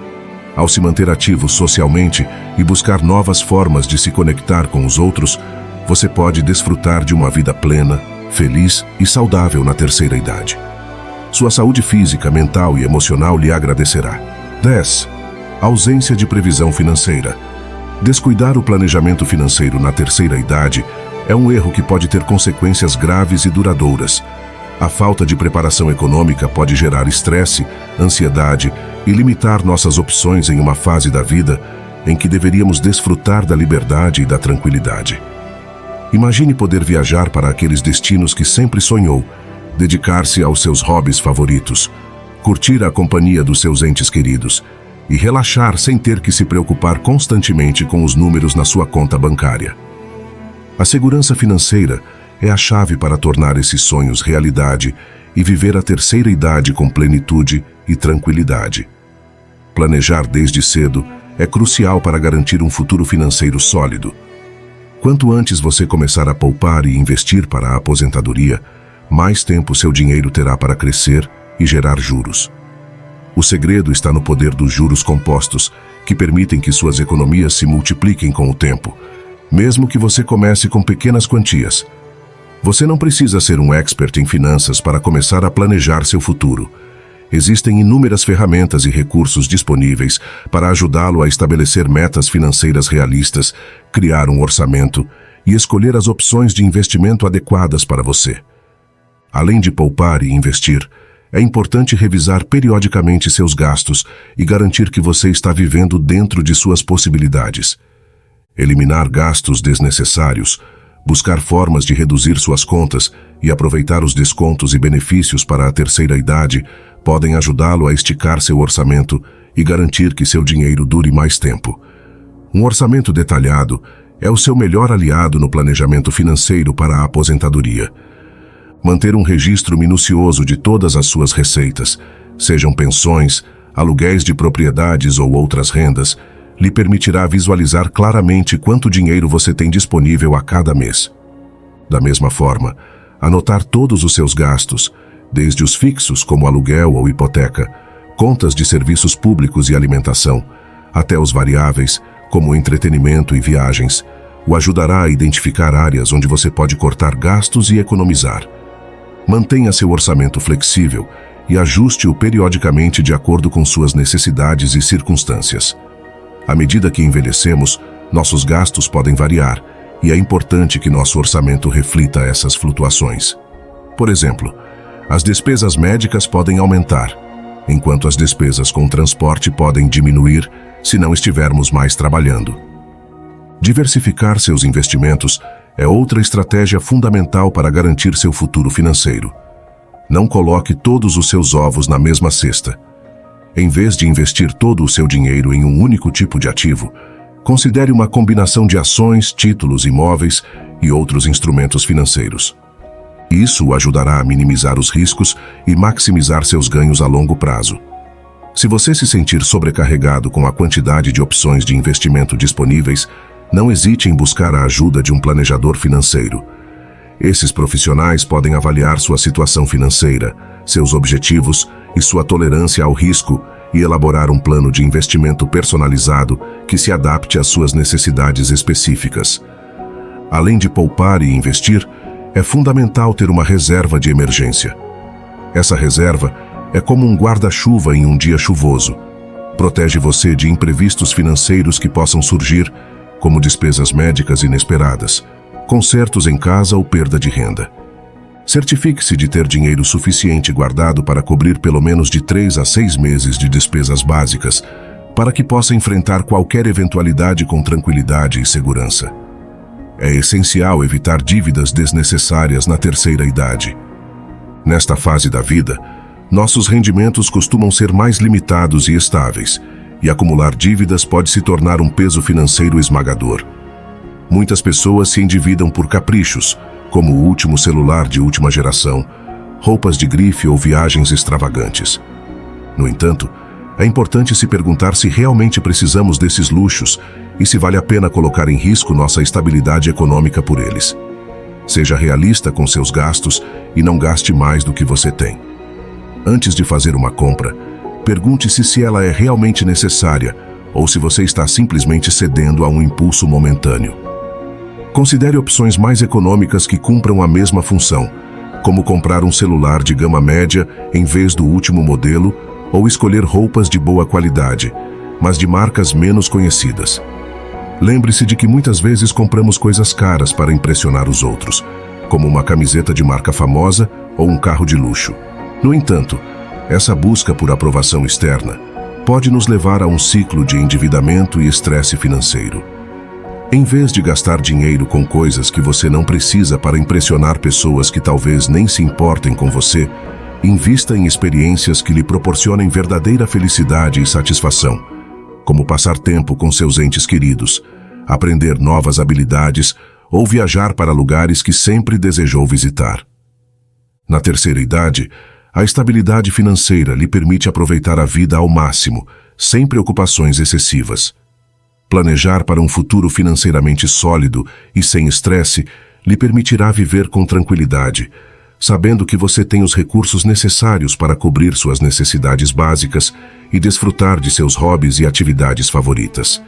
Ao se manter ativo socialmente e buscar novas formas de se conectar com os outros, você pode desfrutar de uma vida plena, feliz e saudável na terceira idade. Sua saúde física, mental e emocional lhe agradecerá. 10. Ausência de previsão financeira. Descuidar o planejamento financeiro na terceira idade é um erro que pode ter consequências graves e duradouras. A falta de preparação econômica pode gerar estresse, ansiedade e limitar nossas opções em uma fase da vida em que deveríamos desfrutar da liberdade e da tranquilidade. Imagine poder viajar para aqueles destinos que sempre sonhou, dedicar-se aos seus hobbies favoritos, curtir a companhia dos seus entes queridos e relaxar sem ter que se preocupar constantemente com os números na sua conta bancária. A segurança financeira é a chave para tornar esses sonhos realidade e viver a terceira idade com plenitude e tranquilidade. Planejar desde cedo é crucial para garantir um futuro financeiro sólido. Quanto antes você começar a poupar e investir para a aposentadoria, mais tempo seu dinheiro terá para crescer e gerar juros. O segredo está no poder dos juros compostos, que permitem que suas economias se multipliquem com o tempo, mesmo que você comece com pequenas quantias. Você não precisa ser um expert em finanças para começar a planejar seu futuro. Existem inúmeras ferramentas e recursos disponíveis para ajudá-lo a estabelecer metas financeiras realistas, criar um orçamento e escolher as opções de investimento adequadas para você. Além de poupar e investir, é importante revisar periodicamente seus gastos e garantir que você está vivendo dentro de suas possibilidades. Eliminar gastos desnecessários, buscar formas de reduzir suas contas e aproveitar os descontos e benefícios para a terceira idade podem ajudá-lo a esticar seu orçamento e garantir que seu dinheiro dure mais tempo. Um orçamento detalhado é o seu melhor aliado no planejamento financeiro para a aposentadoria. Manter um registro minucioso de todas as suas receitas, sejam pensões, aluguéis de propriedades ou outras rendas, lhe permitirá visualizar claramente quanto dinheiro você tem disponível a cada mês. Da mesma forma, anotar todos os seus gastos, desde os fixos como aluguel ou hipoteca, contas de serviços públicos e alimentação, até os variáveis como entretenimento e viagens, o ajudará a identificar áreas onde você pode cortar gastos e economizar. Mantenha seu orçamento flexível e ajuste-o periodicamente de acordo com suas necessidades e circunstâncias. À medida que envelhecemos, nossos gastos podem variar e é importante que nosso orçamento reflita essas flutuações. Por exemplo, as despesas médicas podem aumentar, enquanto as despesas com transporte podem diminuir se não estivermos mais trabalhando. Diversificar seus investimentos é outra estratégia fundamental para garantir seu futuro financeiro. Não coloque todos os seus ovos na mesma cesta. Em vez de investir todo o seu dinheiro em um único tipo de ativo, considere uma combinação de ações, títulos, imóveis e outros instrumentos financeiros. Isso o ajudará a minimizar os riscos e maximizar seus ganhos a longo prazo. Se você se sentir sobrecarregado com a quantidade de opções de investimento disponíveis, não hesite em buscar a ajuda de um planejador financeiro. Esses profissionais podem avaliar sua situação financeira, seus objetivos e sua tolerância ao risco e elaborar um plano de investimento personalizado que se adapte às suas necessidades específicas. Além de poupar e investir, é fundamental ter uma reserva de emergência. Essa reserva é como um guarda-chuva em um dia chuvoso. Protege você de imprevistos financeiros que possam surgir, como despesas médicas inesperadas, consertos em casa ou perda de renda. Certifique-se de ter dinheiro suficiente guardado para cobrir pelo menos de 3 a 6 meses de despesas básicas, para que possa enfrentar qualquer eventualidade com tranquilidade e segurança. É essencial evitar dívidas desnecessárias na terceira idade. Nesta fase da vida, nossos rendimentos costumam ser mais limitados e estáveis, e acumular dívidas pode se tornar um peso financeiro esmagador. Muitas pessoas se endividam por caprichos, como o último celular de última geração, roupas de grife ou viagens extravagantes. No entanto, é importante se perguntar se realmente precisamos desses luxos e se vale a pena colocar em risco nossa estabilidade econômica por eles. Seja realista com seus gastos e não gaste mais do que você tem. Antes de fazer uma compra, pergunte-se se ela é realmente necessária ou se você está simplesmente cedendo a um impulso momentâneo. Considere opções mais econômicas que cumpram a mesma função, como comprar um celular de gama média em vez do último modelo ou escolher roupas de boa qualidade, mas de marcas menos conhecidas. Lembre-se de que muitas vezes compramos coisas caras para impressionar os outros, como uma camiseta de marca famosa ou um carro de luxo. No entanto, essa busca por aprovação externa pode nos levar a um ciclo de endividamento e estresse financeiro. Em vez de gastar dinheiro com coisas que você não precisa para impressionar pessoas que talvez nem se importem com você, invista em experiências que lhe proporcionem verdadeira felicidade e satisfação, como passar tempo com seus entes queridos, aprender novas habilidades ou viajar para lugares que sempre desejou visitar. Na terceira idade, a estabilidade financeira lhe permite aproveitar a vida ao máximo, sem preocupações excessivas. Planejar para um futuro financeiramente sólido e sem estresse lhe permitirá viver com tranquilidade, sabendo que você tem os recursos necessários para cobrir suas necessidades básicas e desfrutar de seus hobbies e atividades favoritas.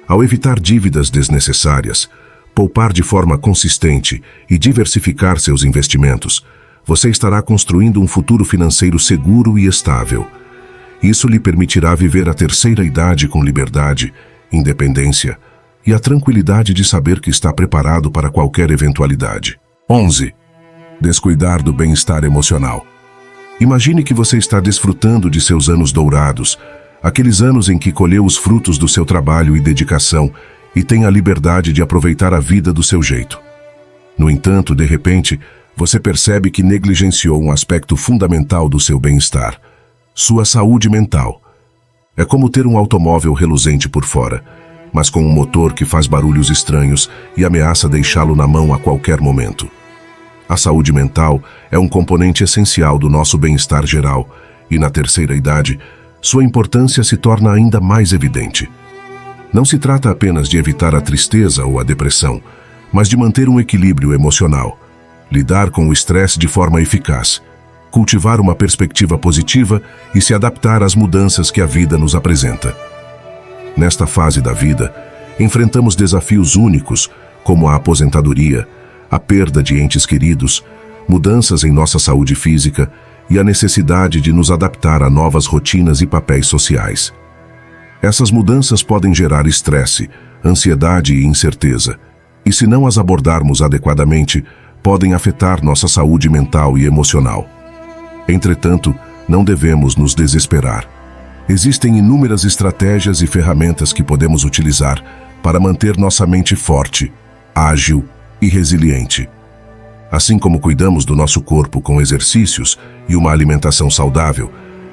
Ao evitar dívidas desnecessárias, poupar de forma consistente e diversificar seus investimentos, você estará construindo um futuro financeiro seguro e estável. Isso lhe permitirá viver a terceira idade com liberdade, independência e a tranquilidade de saber que está preparado para qualquer eventualidade. 11. Descuidar do bem-estar emocional. Imagine que você está desfrutando de seus anos dourados, aqueles anos em que colheu os frutos do seu trabalho e dedicação e tem a liberdade de aproveitar a vida do seu jeito. No entanto, de repente, você percebe que negligenciou um aspecto fundamental do seu bem-estar: sua saúde mental. É como ter um automóvel reluzente por fora, mas com um motor que faz barulhos estranhos e ameaça deixá-lo na mão a qualquer momento. A saúde mental é um componente essencial do nosso bem-estar geral e, na terceira idade, sua importância se torna ainda mais evidente. Não se trata apenas de evitar a tristeza ou a depressão, mas de manter um equilíbrio emocional, lidar com o estresse de forma eficaz, cultivar uma perspectiva positiva e se adaptar às mudanças que a vida nos apresenta. Nesta fase da vida, enfrentamos desafios únicos, como a aposentadoria, a perda de entes queridos, mudanças em nossa saúde física e a necessidade de nos adaptar a novas rotinas e papéis sociais. Essas mudanças podem gerar estresse, ansiedade e incerteza, e se não as abordarmos adequadamente, podem afetar nossa saúde mental e emocional. Entretanto, não devemos nos desesperar. Existem inúmeras estratégias e ferramentas que podemos utilizar para manter nossa mente forte, ágil e resiliente. Assim como cuidamos do nosso corpo com exercícios e uma alimentação saudável,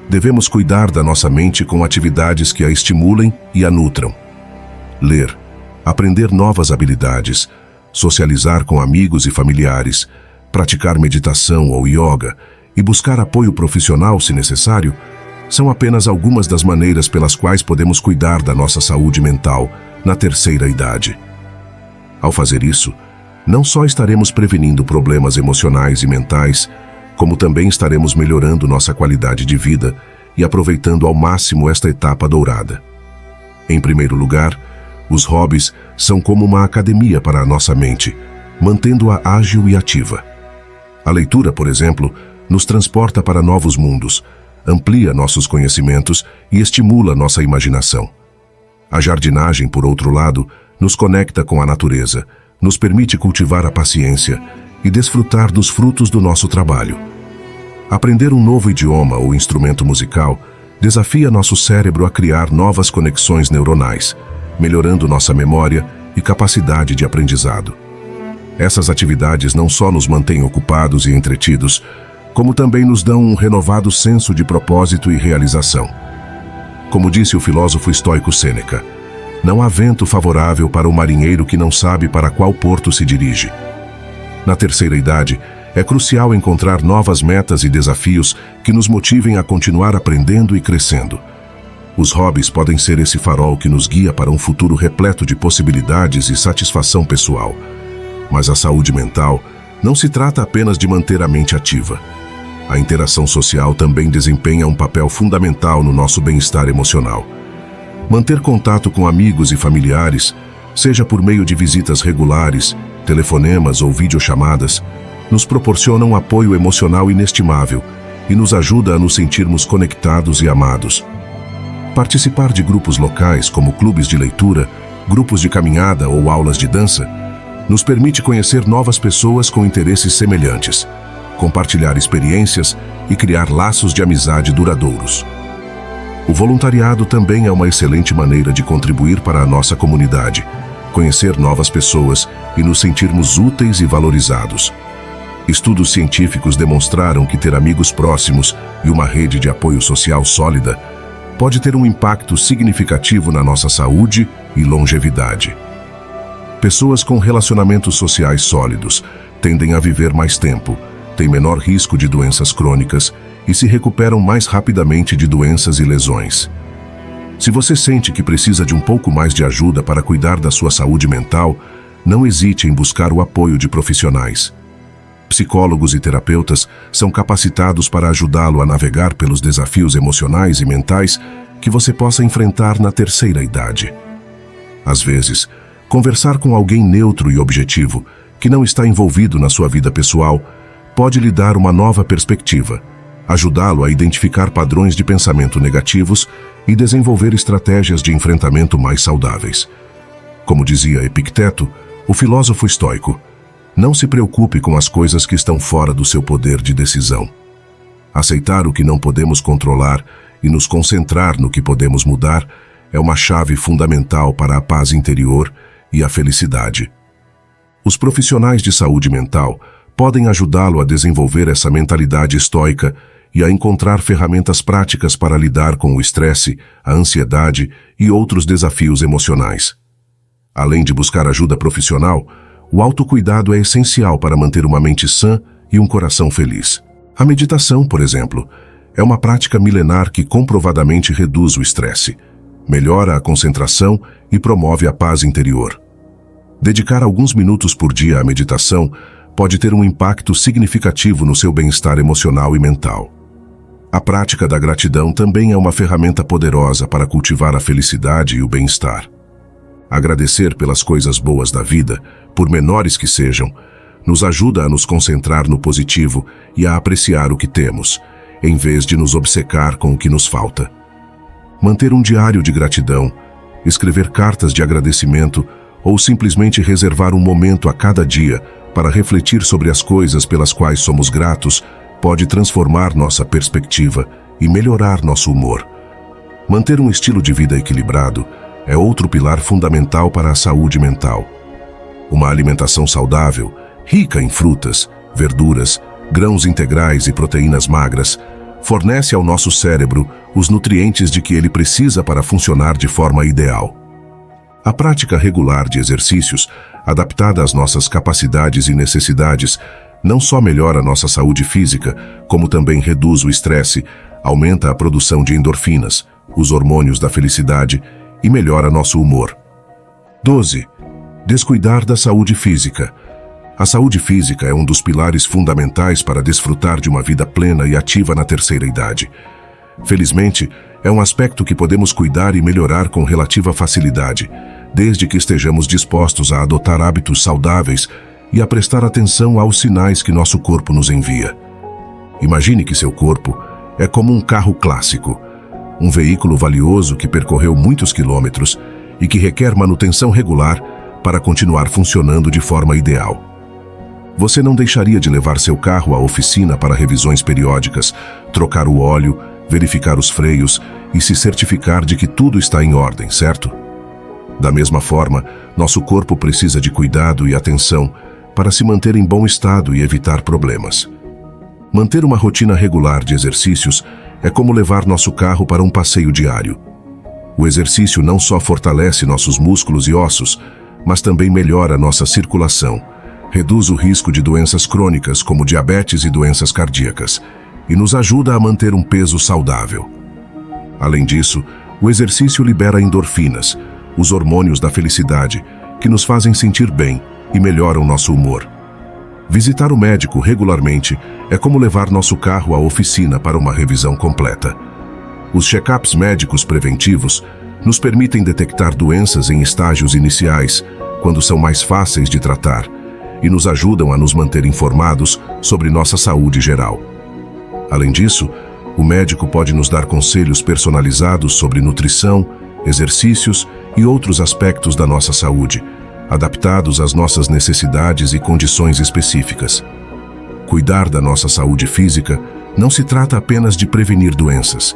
devemos cuidar da nossa mente com atividades que a estimulem e a nutram. Ler, aprender novas habilidades, socializar com amigos e familiares, praticar meditação ou yoga e buscar apoio profissional se necessário, são apenas algumas das maneiras pelas quais podemos cuidar da nossa saúde mental na terceira idade. Ao fazer isso, não só estaremos prevenindo problemas emocionais e mentais, como também estaremos melhorando nossa qualidade de vida e aproveitando ao máximo esta etapa dourada. Em primeiro lugar, os hobbies são como uma academia para a nossa mente, mantendo-a ágil e ativa. A leitura, por exemplo, nos transporta para novos mundos, amplia nossos conhecimentos e estimula nossa imaginação. A jardinagem, por outro lado, nos conecta com a natureza, nos permite cultivar a paciência e desfrutar dos frutos do nosso trabalho. Aprender um novo idioma ou instrumento musical desafia nosso cérebro a criar novas conexões neuronais, melhorando nossa memória e capacidade de aprendizado. Essas atividades não só nos mantêm ocupados e entretidos, como também nos dão um renovado senso de propósito e realização. Como disse o filósofo estoico Sêneca, não há vento favorável para o marinheiro que não sabe para qual porto se dirige. Na terceira idade, é crucial encontrar novas metas e desafios que nos motivem a continuar aprendendo e crescendo. Os hobbies podem ser esse farol que nos guia para um futuro repleto de possibilidades e satisfação pessoal. Mas a saúde mental não se trata apenas de manter a mente ativa. A interação social também desempenha um papel fundamental no nosso bem-estar emocional. Manter contato com amigos e familiares, seja por meio de visitas regulares, telefonemas ou videochamadas, nos proporciona um apoio emocional inestimável e nos ajuda a nos sentirmos conectados e amados. Participar de grupos locais, como clubes de leitura, grupos de caminhada ou aulas de dança, nos permite conhecer novas pessoas com interesses semelhantes, compartilhar experiências e criar laços de amizade duradouros. O voluntariado também é uma excelente maneira de contribuir para a nossa comunidade, conhecer novas pessoas e nos sentirmos úteis e valorizados. Estudos científicos demonstraram que ter amigos próximos e uma rede de apoio social sólida pode ter um impacto significativo na nossa saúde e longevidade. Pessoas com relacionamentos sociais sólidos tendem a viver mais tempo, têm menor risco de doenças crônicas e se recuperam mais rapidamente de doenças e lesões. Se você sente que precisa de um pouco mais de ajuda para cuidar da sua saúde mental, não hesite em buscar o apoio de profissionais. Psicólogos e terapeutas são capacitados para ajudá-lo a navegar pelos desafios emocionais e mentais que você possa enfrentar na terceira idade. Às vezes, conversar com alguém neutro e objetivo, que não está envolvido na sua vida pessoal, pode lhe dar uma nova perspectiva, ajudá-lo a identificar padrões de pensamento negativos e desenvolver estratégias de enfrentamento mais saudáveis. Como dizia Epicteto, o filósofo estoico, não se preocupe com as coisas que estão fora do seu poder de decisão. Aceitar o que não podemos controlar e nos concentrar no que podemos mudar é uma chave fundamental para a paz interior e a felicidade. Os profissionais de saúde mental podem ajudá-lo a desenvolver essa mentalidade estoica e a encontrar ferramentas práticas para lidar com o estresse, a ansiedade e outros desafios emocionais. Além de buscar ajuda profissional, o autocuidado é essencial para manter uma mente sã e um coração feliz. A meditação, por exemplo, é uma prática milenar que comprovadamente reduz o estresse, melhora a concentração e promove a paz interior. Dedicar alguns minutos por dia à meditação pode ter um impacto significativo no seu bem-estar emocional e mental. A prática da gratidão também é uma ferramenta poderosa para cultivar a felicidade e o bem-estar. Agradecer pelas coisas boas da vida, por menores que sejam, nos ajuda a nos concentrar no positivo e a apreciar o que temos, em vez de nos obcecar com o que nos falta. Manter um diário de gratidão, escrever cartas de agradecimento ou simplesmente reservar um momento a cada dia para refletir sobre as coisas pelas quais somos gratos pode transformar nossa perspectiva e melhorar nosso humor. Manter um estilo de vida equilibrado é outro pilar fundamental para a saúde mental. Uma alimentação saudável, rica em frutas, verduras, grãos integrais e proteínas magras, fornece ao nosso cérebro os nutrientes de que ele precisa para funcionar de forma ideal. A prática regular de exercícios, adaptada às nossas capacidades e necessidades, não só melhora nossa saúde física, como também reduz o estresse, aumenta a produção de endorfinas, os hormônios da felicidade, e melhora nosso humor. 12. Descuidar da saúde física. A saúde física é um dos pilares fundamentais para desfrutar de uma vida plena e ativa na terceira idade. Felizmente, é um aspecto que podemos cuidar e melhorar com relativa facilidade, desde que estejamos dispostos a adotar hábitos saudáveis e a prestar atenção aos sinais que nosso corpo nos envia. Imagine que seu corpo é como um carro clássico, um veículo valioso que percorreu muitos quilômetros e que requer manutenção regular para continuar funcionando de forma ideal. Você não deixaria de levar seu carro à oficina para revisões periódicas, trocar o óleo verificar os freios e se certificar de que tudo está em ordem, certo? Da mesma forma, nosso corpo precisa de cuidado e atenção para se manter em bom estado e evitar problemas. Manter uma rotina regular de exercícios é como levar nosso carro para um passeio diário. O exercício não só fortalece nossos músculos e ossos, mas também melhora nossa circulação, reduz o risco de doenças crônicas como diabetes e doenças cardíacas, e nos ajuda a manter um peso saudável. Além disso, o exercício libera endorfinas, os hormônios da felicidade, que nos fazem sentir bem e melhoram nosso humor. Visitar o médico regularmente é como levar nosso carro à oficina para uma revisão completa. Os check-ups médicos preventivos nos permitem detectar doenças em estágios iniciais, quando são mais fáceis de tratar, e nos ajudam a nos manter informados sobre nossa saúde geral. Além disso, o médico pode nos dar conselhos personalizados sobre nutrição, exercícios e outros aspectos da nossa saúde, adaptados às nossas necessidades e condições específicas. Cuidar da nossa saúde física não se trata apenas de prevenir doenças,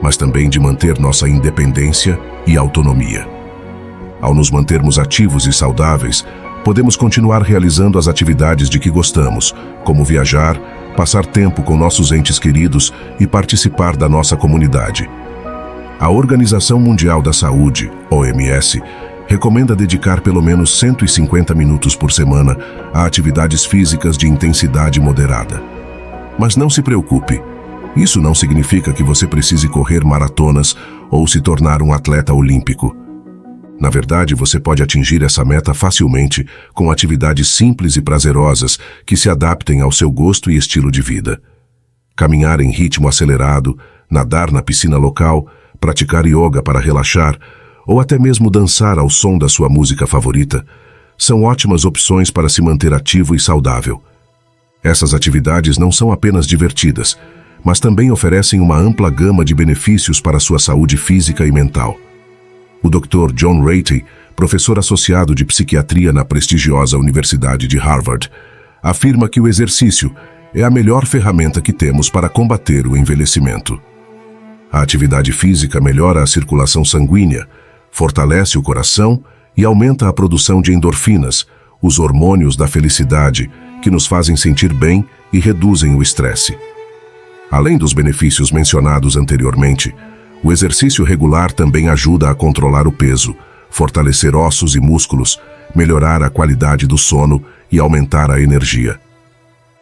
mas também de manter nossa independência e autonomia. Ao nos mantermos ativos e saudáveis, podemos continuar realizando as atividades de que gostamos, como viajar, passar tempo com nossos entes queridos e participar da nossa comunidade. A Organização Mundial da Saúde, OMS, recomenda dedicar pelo menos 150 minutos por semana a atividades físicas de intensidade moderada. Mas não se preocupe, isso não significa que você precise correr maratonas ou se tornar um atleta olímpico. Na verdade, você pode atingir essa meta facilmente com atividades simples e prazerosas que se adaptem ao seu gosto e estilo de vida. Caminhar em ritmo acelerado, nadar na piscina local, praticar yoga para relaxar ou até mesmo dançar ao som da sua música favorita são ótimas opções para se manter ativo e saudável. Essas atividades não são apenas divertidas, mas também oferecem uma ampla gama de benefícios para a sua saúde física e mental. O Dr. John Ratey, professor associado de psiquiatria na prestigiosa Universidade de Harvard, afirma que o exercício é a melhor ferramenta que temos para combater o envelhecimento. A atividade física melhora a circulação sanguínea, fortalece o coração e aumenta a produção de endorfinas, os hormônios da felicidade, que nos fazem sentir bem e reduzem o estresse. Além dos benefícios mencionados anteriormente, o exercício regular também ajuda a controlar o peso, fortalecer ossos e músculos, melhorar a qualidade do sono e aumentar a energia.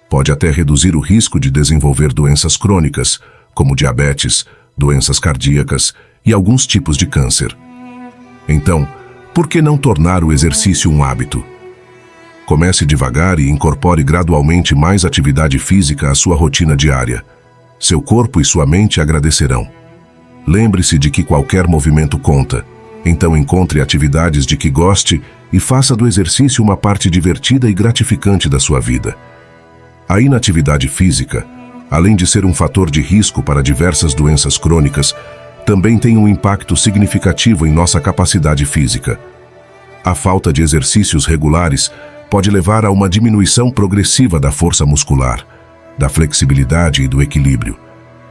Pode até reduzir o risco de desenvolver doenças crônicas, como diabetes, doenças cardíacas e alguns tipos de câncer. Então, por que não tornar o exercício um hábito? Comece devagar e incorpore gradualmente mais atividade física à sua rotina diária. Seu corpo e sua mente agradecerão. Lembre-se de que qualquer movimento conta, então encontre atividades de que goste e faça do exercício uma parte divertida e gratificante da sua vida. A inatividade física, além de ser um fator de risco para diversas doenças crônicas, também tem um impacto significativo em nossa capacidade física. A falta de exercícios regulares pode levar a uma diminuição progressiva da força muscular, da flexibilidade e do equilíbrio,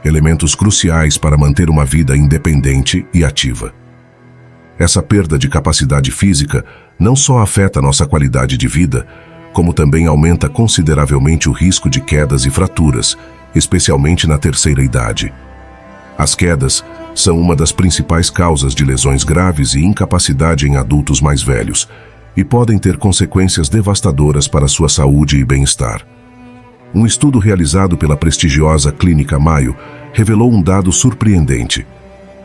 elementos cruciais para manter uma vida independente e ativa. Essa perda de capacidade física não só afeta nossa qualidade de vida, como também aumenta consideravelmente o risco de quedas e fraturas, especialmente na terceira idade. As quedas são uma das principais causas de lesões graves e incapacidade em adultos mais velhos e podem ter consequências devastadoras para sua saúde e bem-estar. Um estudo realizado pela prestigiosa Clínica Mayo revelou um dado surpreendente.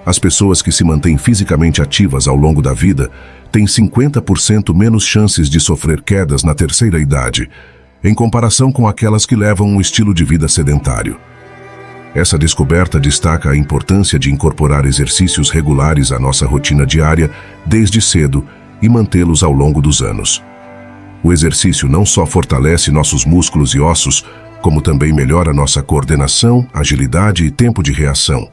As pessoas que se mantêm fisicamente ativas ao longo da vida têm 50% menos chances de sofrer quedas na terceira idade, em comparação com aquelas que levam um estilo de vida sedentário. Essa descoberta destaca a importância de incorporar exercícios regulares à nossa rotina diária desde cedo e mantê-los ao longo dos anos. O exercício não só fortalece nossos músculos e ossos, como também melhora nossa coordenação, agilidade e tempo de reação,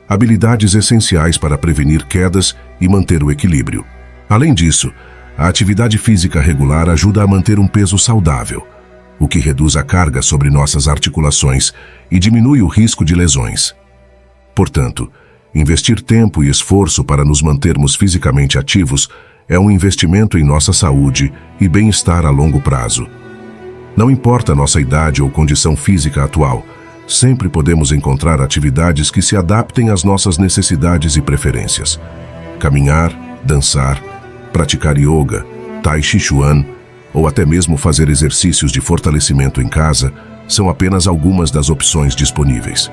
habilidades essenciais para prevenir quedas e manter o equilíbrio. Além disso, a atividade física regular ajuda a manter um peso saudável, o que reduz a carga sobre nossas articulações e diminui o risco de lesões. Portanto, investir tempo e esforço para nos mantermos fisicamente ativos é um investimento em nossa saúde e bem-estar a longo prazo. Não importa nossa idade ou condição física atual, sempre podemos encontrar atividades que se adaptem às nossas necessidades e preferências. Caminhar, dançar, praticar yoga, tai chi chuan ou até mesmo fazer exercícios de fortalecimento em casa são apenas algumas das opções disponíveis.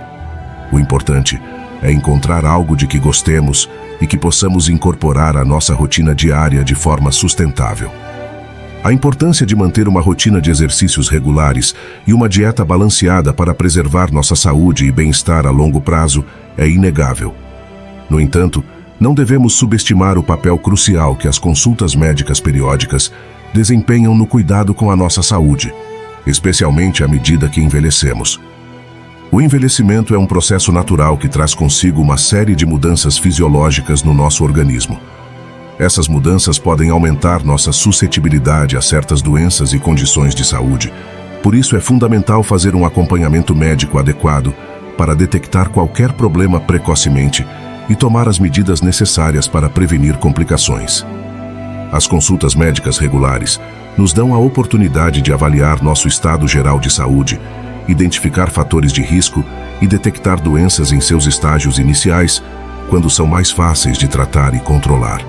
O importante é encontrar algo de que gostemos e que possamos incorporar à nossa rotina diária de forma sustentável. A importância de manter uma rotina de exercícios regulares e uma dieta balanceada para preservar nossa saúde e bem-estar a longo prazo é inegável. No entanto, não devemos subestimar o papel crucial que as consultas médicas periódicas desempenham no cuidado com a nossa saúde, especialmente à medida que envelhecemos. O envelhecimento é um processo natural que traz consigo uma série de mudanças fisiológicas no nosso organismo. Essas mudanças podem aumentar nossa suscetibilidade a certas doenças e condições de saúde. Por isso é fundamental fazer um acompanhamento médico adequado para detectar qualquer problema precocemente e tomar as medidas necessárias para prevenir complicações. As consultas médicas regulares nos dão a oportunidade de avaliar nosso estado geral de saúde, identificar fatores de risco e detectar doenças em seus estágios iniciais, quando são mais fáceis de tratar e controlar.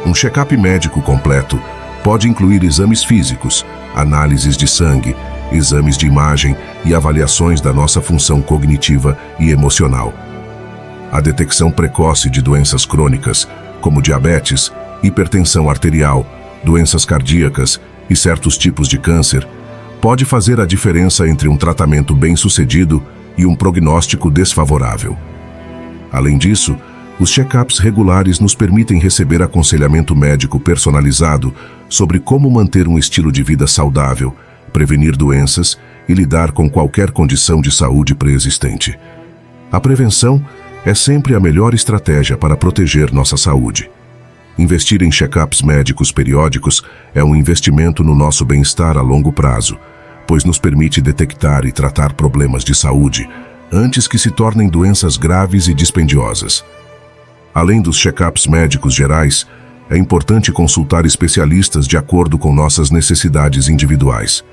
Um check-up médico completo pode incluir exames físicos, análises de sangue, exames de imagem e avaliações da nossa função cognitiva e emocional. A detecção precoce de doenças crônicas, como diabetes, hipertensão arterial, doenças cardíacas e certos tipos de câncer, pode fazer a diferença entre um tratamento bem-sucedido e um prognóstico desfavorável. Além disso, os check-ups regulares nos permitem receber aconselhamento médico personalizado sobre como manter um estilo de vida saudável, prevenir doenças e lidar com qualquer condição de saúde pré-existente. A prevenção é sempre a melhor estratégia para proteger nossa saúde. Investir em check-ups médicos periódicos é um investimento no nosso bem-estar a longo prazo, pois nos permite detectar e tratar problemas de saúde antes que se tornem doenças graves e dispendiosas. Além dos check-ups médicos gerais, é importante consultar especialistas de acordo com nossas necessidades individuais.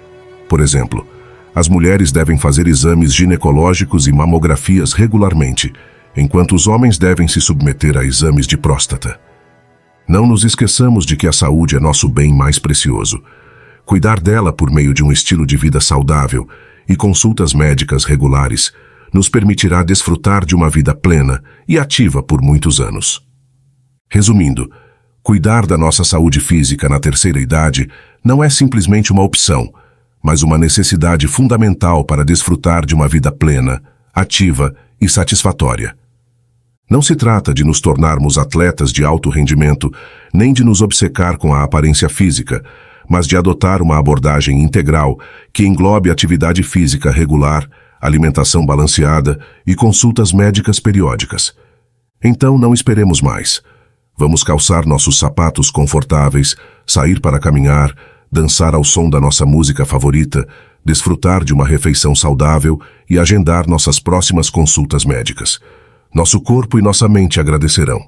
Por exemplo, as mulheres devem fazer exames ginecológicos e mamografias regularmente, enquanto os homens devem se submeter a exames de próstata. Não nos esqueçamos de que a saúde é nosso bem mais precioso. Cuidar dela por meio de um estilo de vida saudável e consultas médicas regulares nos permitirá desfrutar de uma vida plena e ativa por muitos anos. Resumindo, cuidar da nossa saúde física na terceira idade não é simplesmente uma opção, mas uma necessidade fundamental para desfrutar de uma vida plena, ativa e satisfatória. Não se trata de nos tornarmos atletas de alto rendimento, nem de nos obcecar com a aparência física, mas de adotar uma abordagem integral que englobe atividade física regular, alimentação balanceada e consultas médicas periódicas. Então não esperemos mais. Vamos calçar nossos sapatos confortáveis, sair para caminhar, dançar ao som da nossa música favorita, desfrutar de uma refeição saudável e agendar nossas próximas consultas médicas. Nosso corpo e nossa mente agradecerão.